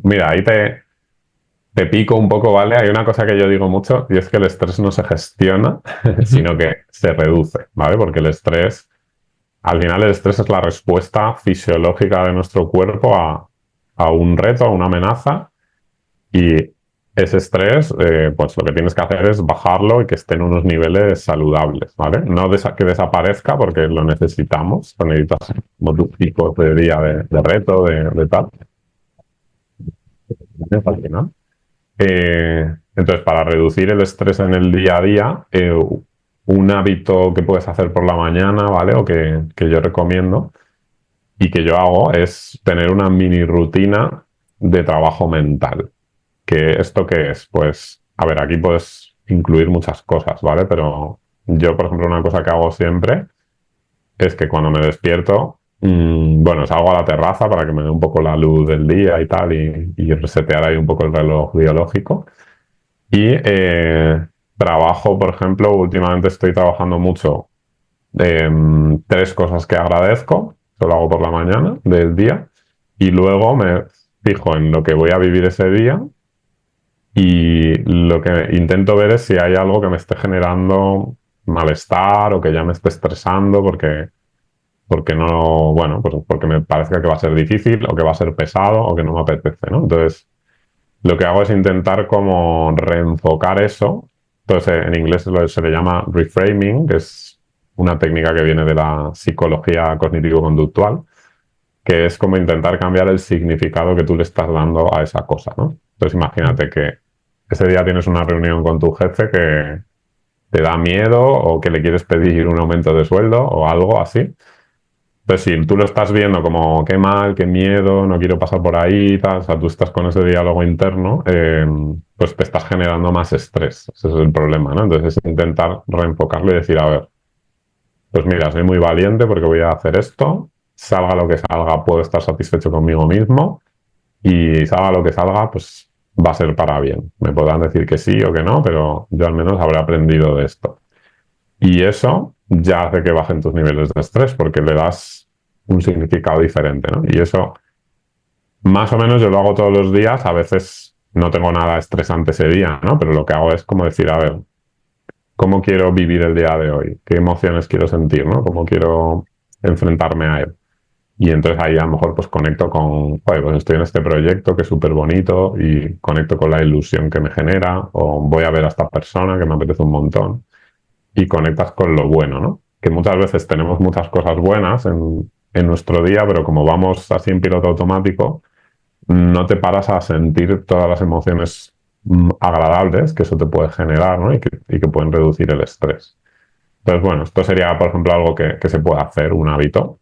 Mira, ahí te pico un poco, ¿vale? Hay una cosa que yo digo mucho y es que el estrés no se gestiona, sino que se reduce, ¿vale? Porque el estrés, al final el estrés es la respuesta fisiológica de nuestro cuerpo a un reto, a una amenaza, y ese estrés, pues lo que tienes que hacer es bajarlo y que esté en unos niveles saludables, ¿vale? No que desaparezca porque lo necesitamos, lo necesitas como tus picos de día de reto, de tal. Al final. Entonces, para reducir el estrés en el día a día, un hábito que puedes hacer por la mañana, ¿vale? O que yo recomiendo y que yo hago es tener una mini rutina de trabajo mental. ¿Que esto qué es? Pues, a ver, aquí puedes incluir muchas cosas, ¿vale? Pero yo, por ejemplo, una cosa que hago siempre es que cuando me despierto, bueno, salgo a la terraza para que me dé un poco la luz del día y tal, y resetear ahí un poco el reloj biológico. Y trabajo, por ejemplo, últimamente estoy trabajando mucho tres cosas que agradezco, eso lo hago por la mañana del día, y luego me fijo en lo que voy a vivir ese día y lo que intento ver es si hay algo que me esté generando malestar o que ya me esté estresando porque no, bueno, pues porque me parezca que va a ser difícil o que va a ser pesado o que no me apetece, ¿no? Entonces, lo que hago es intentar como reenfocar eso. Entonces, en inglés se le llama reframing, que es una técnica que viene de la psicología cognitivo-conductual, que es como intentar cambiar el significado que tú le estás dando a esa cosa, ¿no? Entonces, imagínate que ese día tienes una reunión con tu jefe que te da miedo o que le quieres pedir un aumento de sueldo o algo así. Pues si tú lo estás viendo como qué mal, qué miedo, no quiero pasar por ahí, tal, o sea, tú estás con ese diálogo interno, pues te estás generando más estrés. Ese es el problema, ¿no? Entonces es intentar reenfocarlo y decir, a ver, pues mira, soy muy valiente porque voy a hacer esto, salga lo que salga, puedo estar satisfecho conmigo mismo y salga lo que salga, pues va a ser para bien. Me podrán decir que sí o que no, pero yo al menos habré aprendido de esto. Y eso ya hace que bajen tus niveles de estrés porque le das un significado diferente, ¿no? Y eso, más o menos, yo lo hago todos los días. A veces no tengo nada estresante ese día, ¿no? Pero lo que hago es como decir, a ver, ¿cómo quiero vivir el día de hoy? ¿Qué emociones quiero sentir, ¿no? ¿Cómo quiero enfrentarme a él? Y entonces ahí a lo mejor pues conecto con, oye, pues estoy en este proyecto que es súper bonito y conecto con la ilusión que me genera, o voy a ver a esta persona que me apetece un montón y conectas con lo bueno, ¿no? Que muchas veces tenemos muchas cosas buenas en nuestro día, pero como vamos así en piloto automático, no te paras a sentir todas las emociones agradables que eso te puede generar, ¿no? Y que pueden reducir el estrés. Entonces, bueno, esto sería, por ejemplo, algo que se puede hacer, un hábito.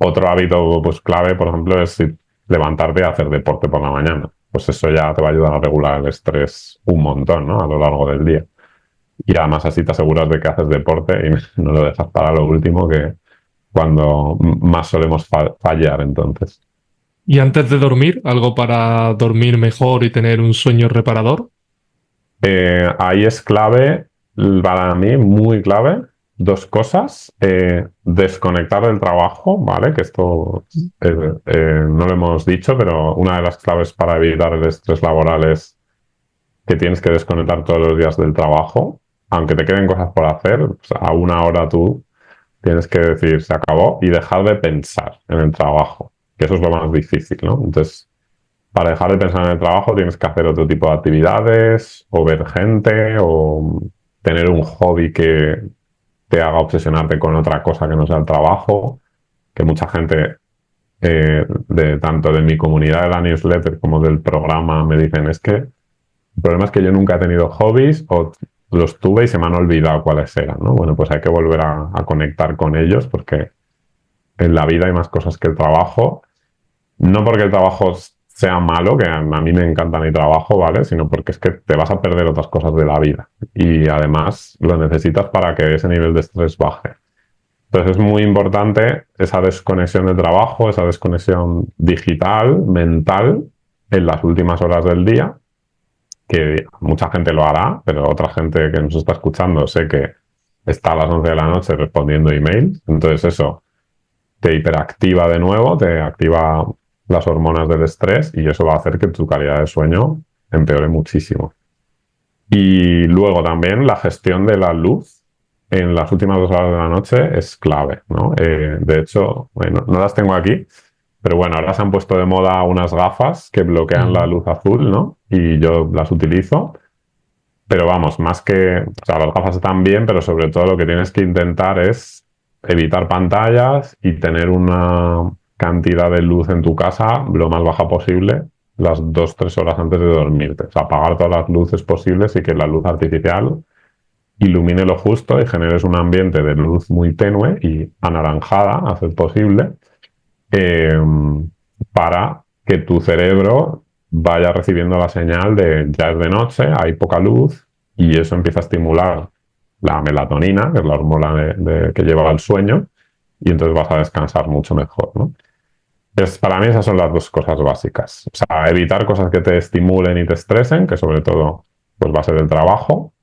Otro hábito, pues clave, por ejemplo, es levantarte y hacer deporte por la mañana. Pues eso ya te va a ayudar a regular el estrés un montón, ¿no? A lo largo del día. Y además así te aseguras de que haces deporte y no lo dejas para lo último, que cuando más solemos fallar entonces. Y antes de dormir, algo para dormir mejor y tener un sueño reparador. Ahí es clave, para mí, muy clave, dos cosas. Desconectar del trabajo, ¿vale? Que esto no lo hemos dicho, pero una de las claves para evitar el estrés laboral es que tienes que desconectar todos los días del trabajo, aunque te queden cosas por hacer, o sea, a una hora tú tienes que decir se acabó y dejar de pensar en el trabajo, que eso es lo más difícil, ¿no? Entonces, para dejar de pensar en el trabajo tienes que hacer otro tipo de actividades o ver gente o tener un hobby que te haga obsesionarte con otra cosa que no sea el trabajo, que mucha gente tanto de mi comunidad de la newsletter como del programa me dicen es que el problema es que yo nunca he tenido hobbies o los tuve y se me han olvidado cuáles eran, ¿no? Bueno, pues hay que volver a conectar con ellos porque en la vida hay más cosas que el trabajo. No porque el trabajo sea malo, que a mí me encanta mi trabajo, ¿vale? Sino porque es que te vas a perder otras cosas de la vida. Y además lo necesitas para que ese nivel de estrés baje. Entonces es muy importante esa desconexión del trabajo, esa desconexión digital, mental, en las últimas horas del día, que mucha gente lo hará, pero otra gente que nos está escuchando sé que está a las 11 de la noche respondiendo emails. Entonces eso te hiperactiva de nuevo, te activa las hormonas del estrés y eso va a hacer que tu calidad de sueño empeore muchísimo. Y luego también la gestión de la luz en las últimas 2 horas de la noche es clave, ¿no? De hecho, bueno, no las tengo aquí, pero bueno, ahora se han puesto de moda unas gafas que bloquean la luz azul, ¿no? Y yo las utilizo. Pero vamos, más que, o sea, las gafas están bien, pero sobre todo lo que tienes que intentar es evitar pantallas y tener una cantidad de luz en tu casa lo más baja posible las 2, 3 horas antes de dormirte. O sea, apagar todas las luces posibles y que la luz artificial ilumine lo justo y generes un ambiente de luz muy tenue y anaranjada, a ser posible, eh, para que tu cerebro vaya recibiendo la señal de ya es de noche, hay poca luz y eso empieza a estimular la melatonina, que es la hormona que lleva al sueño, y entonces vas a descansar mucho mejor, ¿no? Para mí esas son las dos cosas básicas. O sea, evitar cosas que te estimulen y te estresen, que sobre todo pues va a ser el trabajo,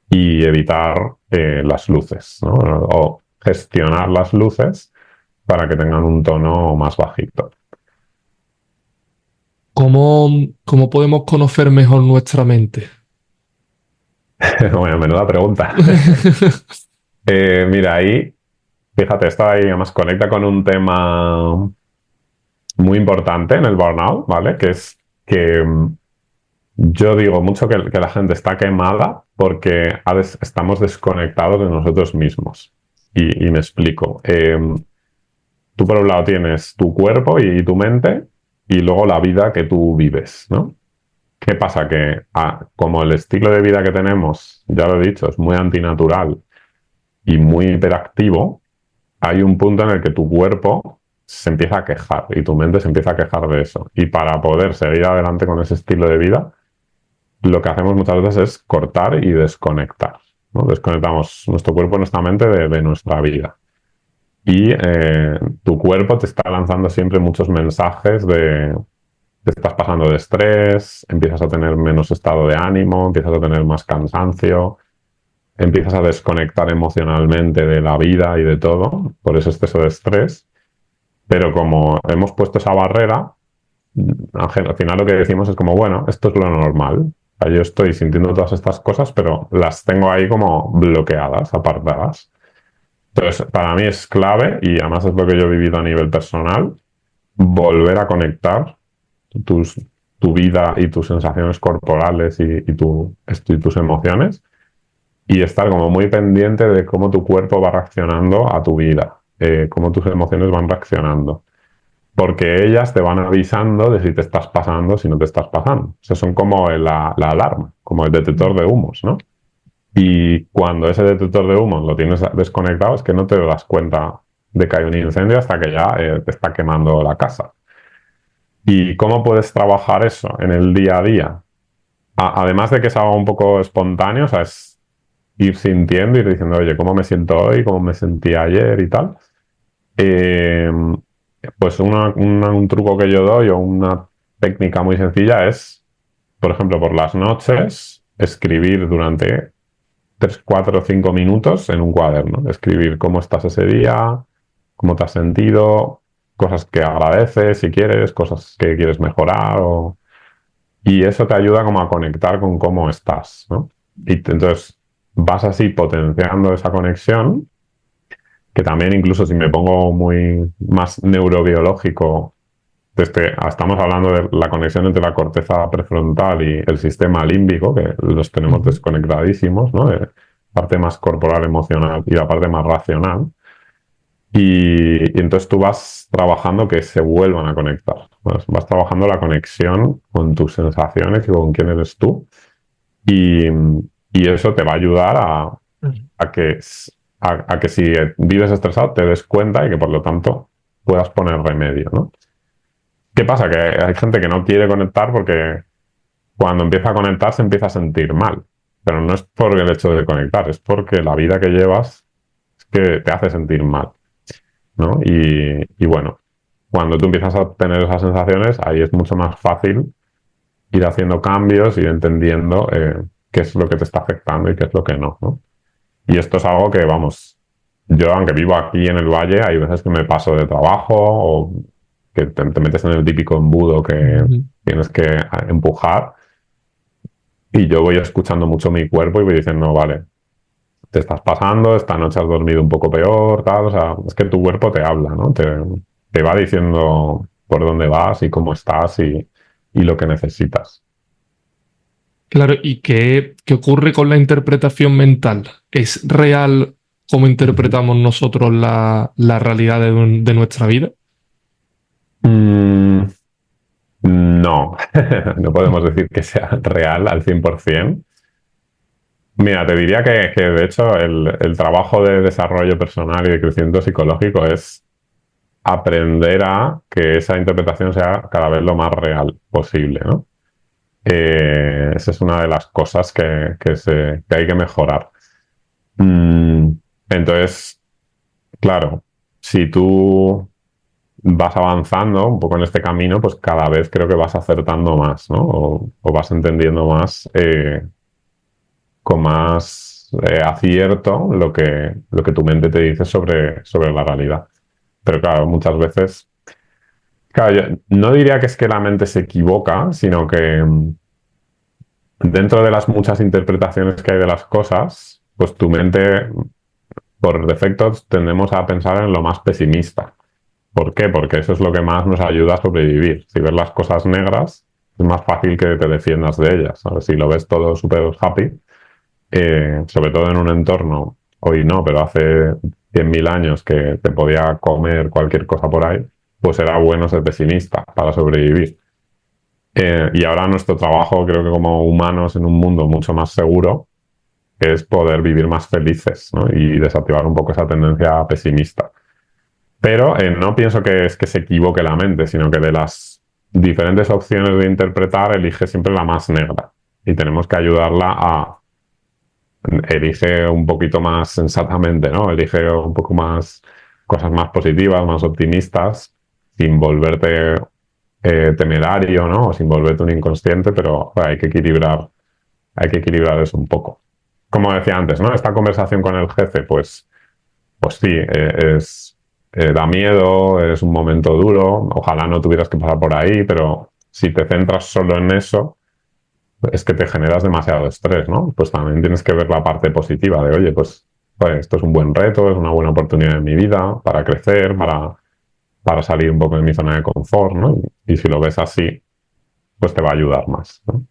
y evitar las luces, ¿no? O gestionar las luces para que tengan un tono más bajito. ¿Cómo podemos conocer mejor nuestra mente? Bueno, menuda pregunta. Mira, ahí, fíjate, esto ahí además conecta con un tema muy importante en el burnout, ¿vale? Que es que yo digo mucho que la gente está quemada porque estamos desconectados de nosotros mismos. Y me explico. Tú por un lado tienes tu cuerpo y tu mente y luego la vida que tú vives, ¿no? ¿Qué pasa? Que como el estilo de vida que tenemos, ya lo he dicho, es muy antinatural y muy hiperactivo, hay un punto en el que tu cuerpo se empieza a quejar y tu mente se empieza a quejar de eso. Y para poder seguir adelante con ese estilo de vida, lo que hacemos muchas veces es cortar y desconectar, ¿no? Desconectamos nuestro cuerpo y nuestra mente de nuestra vida. Y tu cuerpo te está lanzando siempre muchos mensajes de te estás pasando de estrés, empiezas a tener menos estado de ánimo, empiezas a tener más cansancio, empiezas a desconectar emocionalmente de la vida y de todo por ese exceso de estrés. Pero como hemos puesto esa barrera, al final lo que decimos es como, bueno, esto es lo normal. Yo estoy sintiendo todas estas cosas, pero las tengo ahí como bloqueadas, apartadas. Entonces, para mí es clave, y además es lo que yo he vivido a nivel personal, volver a conectar tus, tu vida y tus sensaciones corporales y tus emociones, y estar como muy pendiente de cómo tu cuerpo va reaccionando a tu vida, cómo tus emociones van reaccionando. Porque ellas te van avisando de si te estás pasando, si no te estás pasando. O sea, son como la alarma, como el detector de humos, ¿no? Y cuando ese detector de humos lo tienes desconectado, es que no te das cuenta de que hay un incendio hasta que ya te está quemando la casa. ¿Y cómo puedes trabajar eso en el día a día? Además de que es algo un poco espontáneo, o sea, es ir sintiendo, ir diciendo, oye, ¿cómo me siento hoy? ¿Cómo me sentí ayer? Y tal. Eh, pues un truco que yo doy o una técnica muy sencilla es, por ejemplo, por las noches, escribir durante 3, 4, 5 minutos en un cuaderno. Escribir cómo estás ese día, cómo te has sentido, cosas que agradeces si quieres, cosas que quieres mejorar. Y eso te ayuda como a conectar con cómo estás, ¿no? Y entonces vas así potenciando esa conexión, que también incluso si me pongo muy más neurobiológico, estamos hablando de la conexión entre la corteza prefrontal y el sistema límbico, que los tenemos desconectadísimos, ¿no? La parte más corporal, emocional y la parte más racional. Y entonces tú vas trabajando que se vuelvan a conectar. Vas trabajando la conexión con tus sensaciones y con quién eres tú. Y, y eso te va a ayudar a que si vives estresado te des cuenta y que por lo tanto puedas poner remedio, ¿no? ¿Qué pasa? Que hay gente que no quiere conectar porque cuando empieza a conectar se empieza a sentir mal. Pero no es por el hecho de conectar, es porque la vida que llevas es que te hace sentir mal, ¿no? Y bueno, cuando tú empiezas a tener esas sensaciones, ahí es mucho más fácil ir haciendo cambios, ir entendiendo qué es lo que te está afectando y qué es lo que no, ¿no? Y esto es algo que, vamos, yo aunque vivo aquí en el valle, hay veces que me paso de trabajo o que te metes en el típico embudo que tienes que empujar, y yo voy escuchando mucho mi cuerpo y voy diciendo, vale, te estás pasando, esta noche has dormido un poco peor, tal, o sea, es que tu cuerpo te habla, ¿no? Te va diciendo por dónde vas y cómo estás y lo que necesitas. Claro, ¿y qué ocurre con la interpretación mental? ¿Es real cómo interpretamos nosotros la realidad de nuestra vida? Mm, no, no podemos decir que sea real al 100%. Mira, te diría que de hecho el trabajo de desarrollo personal y de crecimiento psicológico es aprender a que esa interpretación sea cada vez lo más real posible, ¿no? Esa es una de las cosas que hay que mejorar. Mm, entonces, claro, si tú vas avanzando un poco en este camino, pues cada vez creo que vas acertando más, ¿no? O vas entendiendo más, con más acierto lo que tu mente te dice sobre la realidad. Pero claro, muchas veces, claro, yo no diría que es que la mente se equivoca, sino que dentro de las muchas interpretaciones que hay de las cosas, pues tu mente, por defecto, tendemos a pensar en lo más pesimista. ¿Por qué? Porque eso es lo que más nos ayuda a sobrevivir. Si ves las cosas negras, es más fácil que te defiendas de ellas, ¿sabes? Si lo ves todo súper happy, sobre todo en un entorno, hoy no, pero hace 100.000 años que te podía comer cualquier cosa por ahí, pues era bueno ser pesimista para sobrevivir. Y ahora nuestro trabajo, creo que como humanos en un mundo mucho más seguro, es poder vivir más felices, ¿no? Y desactivar un poco esa tendencia pesimista. Pero no pienso que es que se equivoque la mente, sino que de las diferentes opciones de interpretar, elige siempre la más negra. Y tenemos que ayudarla a... Elige un poquito más sensatamente, ¿no? Elige un poco más cosas más positivas, más optimistas, sin volverte temerario, ¿no? O sin volverte un inconsciente, pero hay que equilibrar eso un poco. Como decía antes, ¿no? Esta conversación con el jefe, pues sí, da miedo, es un momento duro, ojalá no tuvieras que pasar por ahí, pero si te centras solo en eso, es que te generas demasiado estrés, ¿no? Pues también tienes que ver la parte positiva de, oye, pues esto es un buen reto, es una buena oportunidad en mi vida para crecer, para salir un poco de mi zona de confort, ¿no? Y si lo ves así, pues te va a ayudar más, ¿no?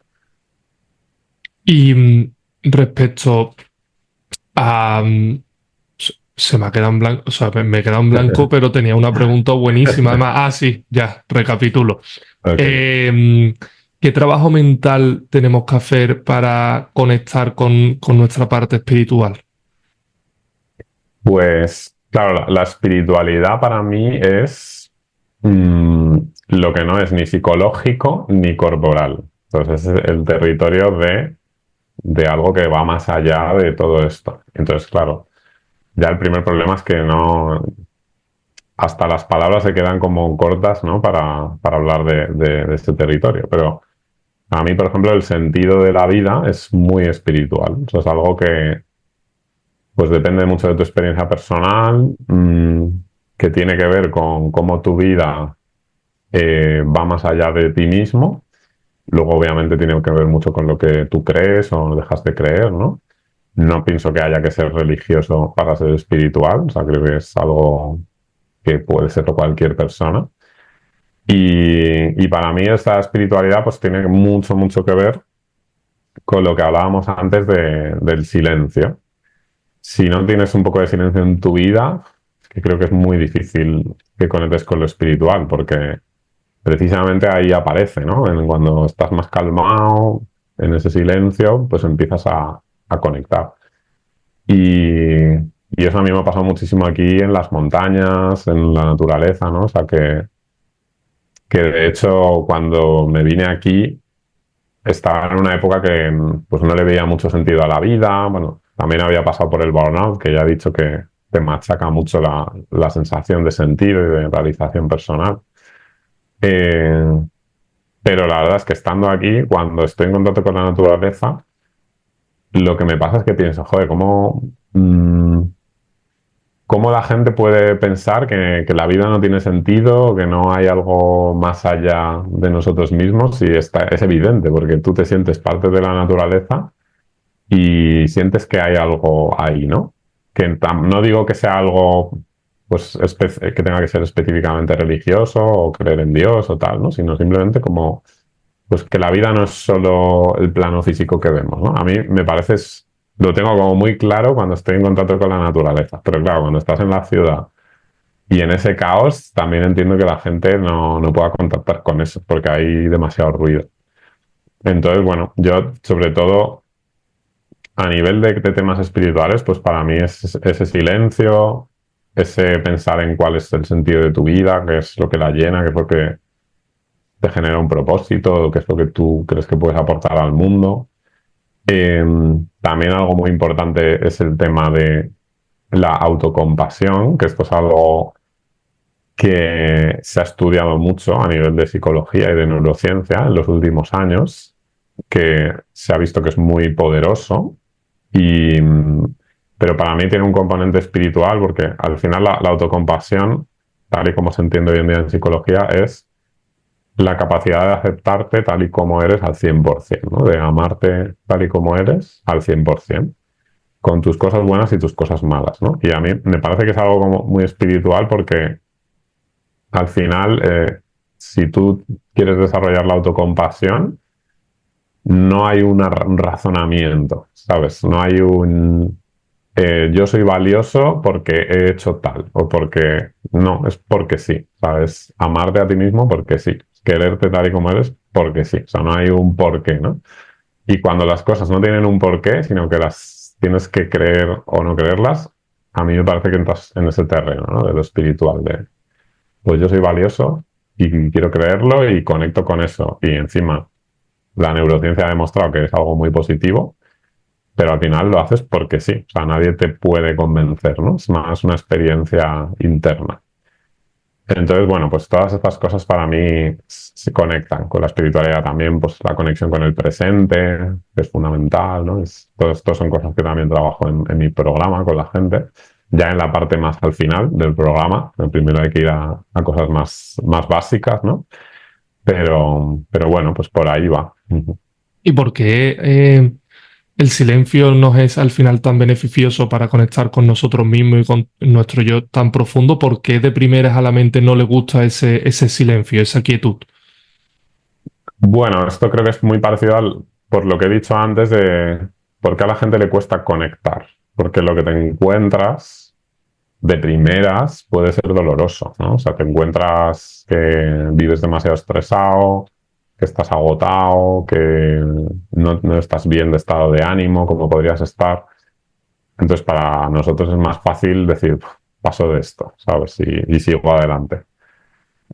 Y respecto a... se me ha quedado en blanco, o sea, me he quedado en blanco, pero tenía una pregunta buenísima. Además, sí, ya, recapitulo. Okay. ¿Qué trabajo mental tenemos que hacer para conectar con nuestra parte espiritual? Pues, claro, la espiritualidad para mí es lo que no es ni psicológico ni corporal. Entonces es el territorio de algo que va más allá de todo esto. Entonces, claro, ya el primer problema es que no, hasta las palabras se quedan como cortas, ¿no? Para hablar de este territorio. Pero a mí, por ejemplo, el sentido de la vida es muy espiritual. Eso es algo que pues depende mucho de tu experiencia personal, que tiene que ver con cómo tu vida va más allá de ti mismo. Luego, obviamente, tiene que ver mucho con lo que tú crees o dejas de creer, ¿no? No pienso que haya que ser religioso para ser espiritual, o sea, creo que es algo que puede ser cualquier persona. Y para mí esta espiritualidad pues tiene mucho, mucho que ver con lo que hablábamos antes del silencio. Si no tienes un poco de silencio en tu vida, es que creo que es muy difícil que conectes con lo espiritual, porque precisamente ahí aparece, ¿no? Cuando estás más calmado, en ese silencio, pues empiezas a conectar. Y eso a mí me ha pasado muchísimo aquí en las montañas, en la naturaleza, ¿no? O sea que de hecho cuando me vine aquí estaba en una época que pues no le veía mucho sentido a la vida. Bueno, también había pasado por el burnout, que ya he dicho que te machaca mucho la sensación de sentido y de realización personal. Eh, pero la verdad es que estando aquí, cuando estoy en contacto con la naturaleza, lo que me pasa es que pienso, joder, ¿cómo la gente puede pensar que la vida no tiene sentido, que no hay algo más allá de nosotros mismos? Y es evidente, porque tú te sientes parte de la naturaleza y sientes que hay algo ahí, ¿no? No digo que sea algo pues, que tenga que ser específicamente religioso o creer en Dios o tal, ¿no? Sino simplemente como pues que la vida no es solo el plano físico que vemos, ¿no? A mí me parece, lo tengo como muy claro cuando estoy en contacto con la naturaleza, pero claro, cuando estás en la ciudad y en ese caos, también entiendo que la gente no pueda contactar con eso, porque hay demasiado ruido. Entonces, bueno, yo sobre todo a nivel de temas espirituales, pues para mí es ese silencio, ese pensar en cuál es el sentido de tu vida, qué es lo que la llena, qué es lo que te genera un propósito, qué es lo que tú crees que puedes aportar al mundo. Eh, También algo muy importante es el tema de la autocompasión, que esto es algo que se ha estudiado mucho a nivel de psicología y de neurociencia en los últimos años, que se ha visto que es muy poderoso, y, pero para mí tiene un componente espiritual porque al final la autocompasión, tal y como se entiende hoy en día en psicología, es la capacidad de aceptarte tal y como eres al 100%, ¿no? De amarte tal y como eres al 100%, con tus cosas buenas y tus cosas malas, ¿no? Y a mí me parece que es algo como muy espiritual porque al final, si tú quieres desarrollar la autocompasión, no hay un razonamiento, ¿sabes? No hay un yo soy valioso porque he hecho tal o porque no, es porque sí, ¿sabes? Amarte a ti mismo porque sí. quererte tal y como eres porque sí, o sea, no hay un porqué, ¿no? Y cuando las cosas no tienen un porqué, sino que las tienes que creer o no creerlas, a mí me parece que entras en ese terreno, ¿no? De lo espiritual, de pues yo soy valioso y quiero creerlo y conecto con eso. Y encima, la neurociencia ha demostrado que es algo muy positivo, pero al final lo haces porque sí. O sea, nadie te puede convencer, ¿no? Es más una experiencia interna. Entonces, bueno, pues todas estas cosas para mí se conectan con la espiritualidad también, pues la conexión con el presente, que es fundamental, ¿no? Todo esto son cosas que también trabajo en mi programa con la gente, ya en la parte más al final del programa, primero hay que ir a cosas más básicas, ¿no? Pero bueno, pues por ahí va. ¿Y por qué el silencio nos es al final tan beneficioso para conectar con nosotros mismos y con nuestro yo tan profundo? ¿Por qué de primeras a la mente no le gusta ese silencio, esa quietud? Bueno, esto creo que es muy parecido por lo que he dicho antes de por qué a la gente le cuesta conectar, porque lo que te encuentras de primeras puede ser doloroso, ¿no? O sea, te encuentras que vives demasiado estresado, que estás agotado, que no estás bien de estado de ánimo como podrías estar. Entonces, para nosotros es más fácil decir, paso de esto, ¿sabes? Y sigo adelante.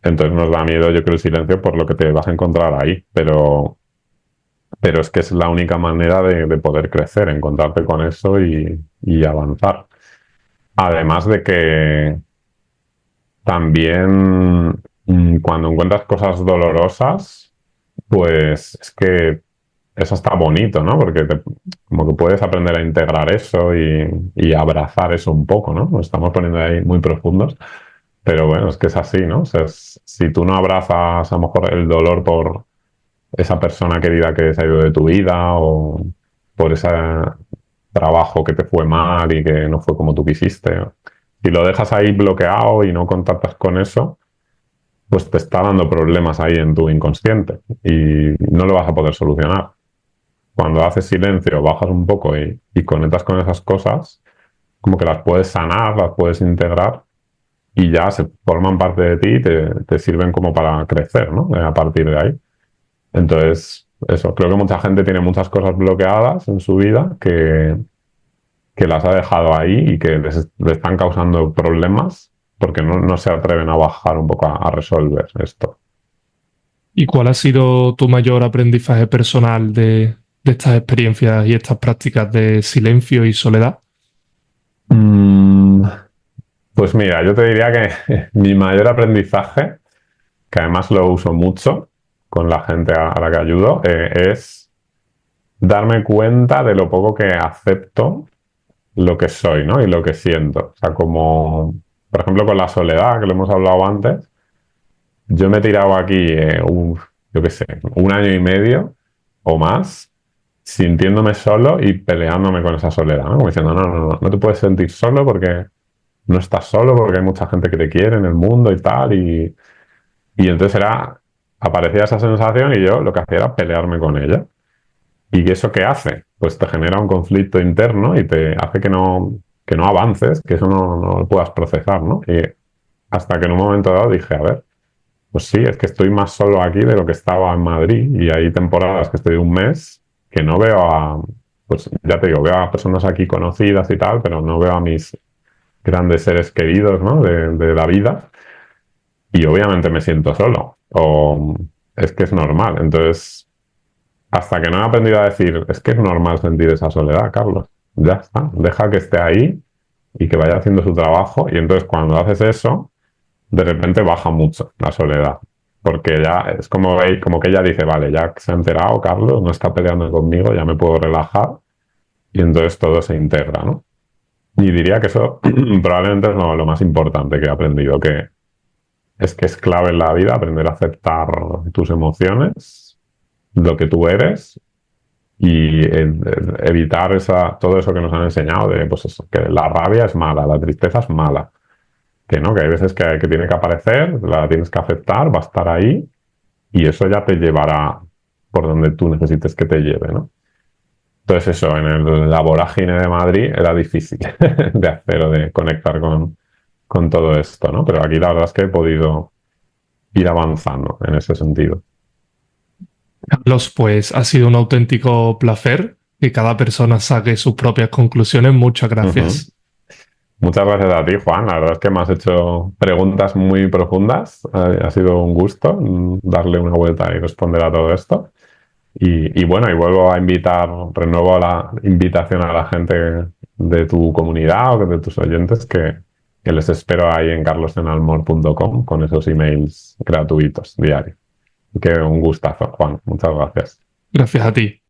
Entonces nos da miedo, yo creo, el silencio por lo que te vas a encontrar ahí, pero es que es la única manera de poder crecer, encontrarte con eso y avanzar. Además de que también cuando encuentras cosas dolorosas, pues es que eso está bonito, ¿no? Porque como que puedes aprender a integrar eso y abrazar eso un poco, ¿no? Nos estamos poniendo ahí muy profundos, pero bueno, es que es así, ¿no? O sea, si tú no abrazas a lo mejor el dolor por esa persona querida que se ha ido de tu vida o por ese trabajo que te fue mal y que no fue como tú quisiste, si lo dejas ahí bloqueado y no contactas con eso, pues te está dando problemas ahí en tu inconsciente y no lo vas a poder solucionar. Cuando haces silencio, bajas un poco y conectas con esas cosas, como que las puedes sanar, las puedes integrar y ya se forman parte de ti y te sirven como para crecer, ¿no? A partir de ahí. Entonces, eso, creo que mucha gente tiene muchas cosas bloqueadas en su vida que las ha dejado ahí y que le están causando problemas porque no se atreven a bajar un poco a resolver esto. ¿Y cuál ha sido tu mayor aprendizaje personal de estas experiencias y estas prácticas de silencio y soledad? Mm, pues mira, yo te diría que mi mayor aprendizaje, que además lo uso mucho con la gente a la que ayudo, es darme cuenta de lo poco que acepto lo que soy, ¿no? Y lo que siento. O sea, como, por ejemplo, con la soledad, que lo hemos hablado antes, yo me he tirado aquí, yo qué sé, un año y medio o más sintiéndome solo y peleándome con esa soledad, ¿no? Como diciendo, no te puedes sentir solo porque no estás solo, porque hay mucha gente que te quiere en el mundo y tal, y entonces aparecía esa sensación y yo lo que hacía era pelearme con ella. ¿Y eso qué hace? Pues te genera un conflicto interno y te hace que no avances, que eso no lo puedas procesar, ¿no? Y hasta que en un momento dado dije, a ver, pues sí, es que estoy más solo aquí de lo que estaba en Madrid y hay temporadas que estoy un mes que no veo pues ya te digo, veo a personas aquí conocidas y tal, pero no veo a mis grandes seres queridos, ¿no? De la vida y obviamente me siento solo o es que es normal. Entonces, hasta que no he aprendido a decir, es que es normal sentir esa soledad, Carlos, ya está, deja que esté ahí y que vaya haciendo su trabajo y entonces cuando haces eso de repente baja mucho la soledad. Porque ya es como que ella dice, vale, ya se ha enterado Carlos, no está peleando conmigo, ya me puedo relajar y entonces todo se integra, ¿no? Y diría que eso probablemente es lo más importante que he aprendido, que es clave en la vida aprender a aceptar tus emociones, lo que tú eres y evitar todo eso que nos han enseñado de pues eso, que la rabia es mala, la tristeza es mala, que no, que hay veces que tiene que aparecer, la tienes que aceptar, va a estar ahí y eso ya te llevará por donde tú necesites que te lleve, ¿no? Entonces eso, en la vorágine de Madrid era difícil de hacer o de conectar con todo esto, ¿no? Pero aquí la verdad es que he podido ir avanzando en ese sentido. Carlos, pues ha sido un auténtico placer que cada persona saque sus propias conclusiones. Muchas Ujú. gracias. Muchas gracias a ti, Juan. La verdad es que me has hecho preguntas muy profundas. Ha sido un gusto darle una vuelta y responder a todo esto. Y bueno, y vuelvo a renuevo la invitación a la gente de tu comunidad o de tus oyentes que les espero ahí en carlosenalmor.com con esos emails gratuitos diarios. Que un gustazo, Juan. Muchas gracias. Gracias a ti.